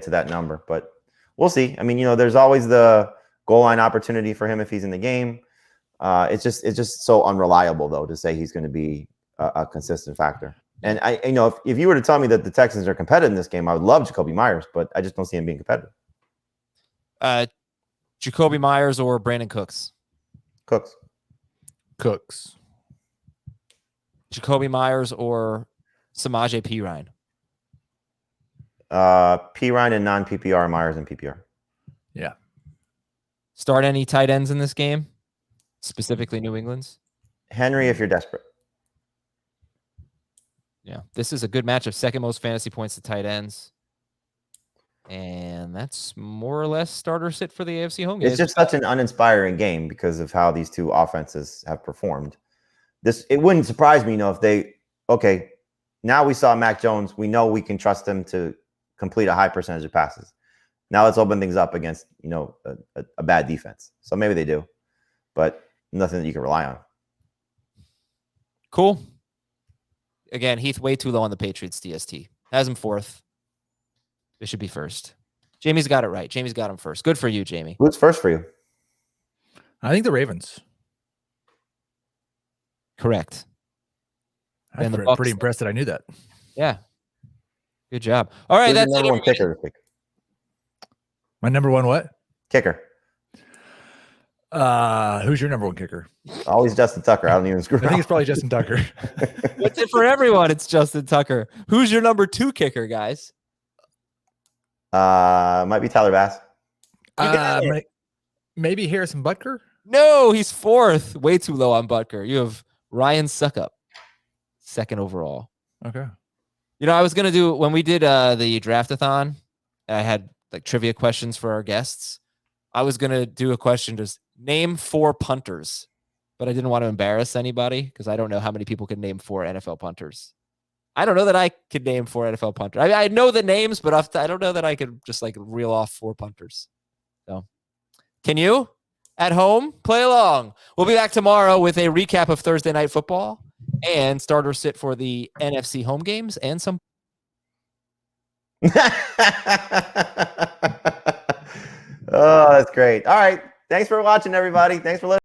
to that number. But we'll see. I mean, there's always the goal line opportunity for him if he's in the game. It's just so unreliable, though, to say he's going to be a consistent factor. And if you were to tell me that the Texans are competitive in this game, I would love Jacoby Myers, but I just don't see him being competitive. Jacoby Myers or Brandin Cooks? Cooks. Jacoby Myers or Samaje Perine? Perine and non-PPR, Myers and PPR. Yeah. Start any tight ends in this game? Specifically New England's? Henry if you're desperate. Yeah. This is a good matchup. Second most fantasy points to tight ends. And that's more or less starter sit for the AFC home game. It's just such an uninspiring game because of how these two offenses have performed. It wouldn't surprise me, if now we saw Mac Jones. We know we can trust him to complete a high percentage of passes. Now let's open things up against, a bad defense. So maybe they do, but nothing that you can rely on. Cool. Again, Heath way too low on the Patriots DST. Has him 4th. It should be 1st. Jamie's got it right. Jamie's got him 1st. Good for you, Jamie. Who's first for you? I think the Ravens. Correct. I'm pretty impressed that I knew that. Yeah. Good job. All right. That's number one kicker this week? My number one what? Kicker. Who's your number one kicker? Always Justin Tucker. I don't even screw I think it's probably Justin Tucker. That's it for everyone. It's Justin Tucker. Who's your number 2 kicker, guys? Might be Tyler Bass. Maybe Harrison Butker? No, he's 4th. Way too low on Butker. You have Ryan Suckup, 2nd overall. Okay. I was going to do, when we did the draft-a-thon, I had like trivia questions for our guests. I was going to do a question, just name 4 punters, but I didn't want to embarrass anybody because I don't know how many people can name 4 NFL punters. I don't know that I could name 4 NFL punters. I mean, I know the names, but I don't know that I could just like reel off 4 punters. So can you at home play along? We'll be back tomorrow with a recap of Thursday Night Football and starter sit for the NFC home games and some. Oh, that's great. All right. Thanks for watching, everybody. Thanks for listening.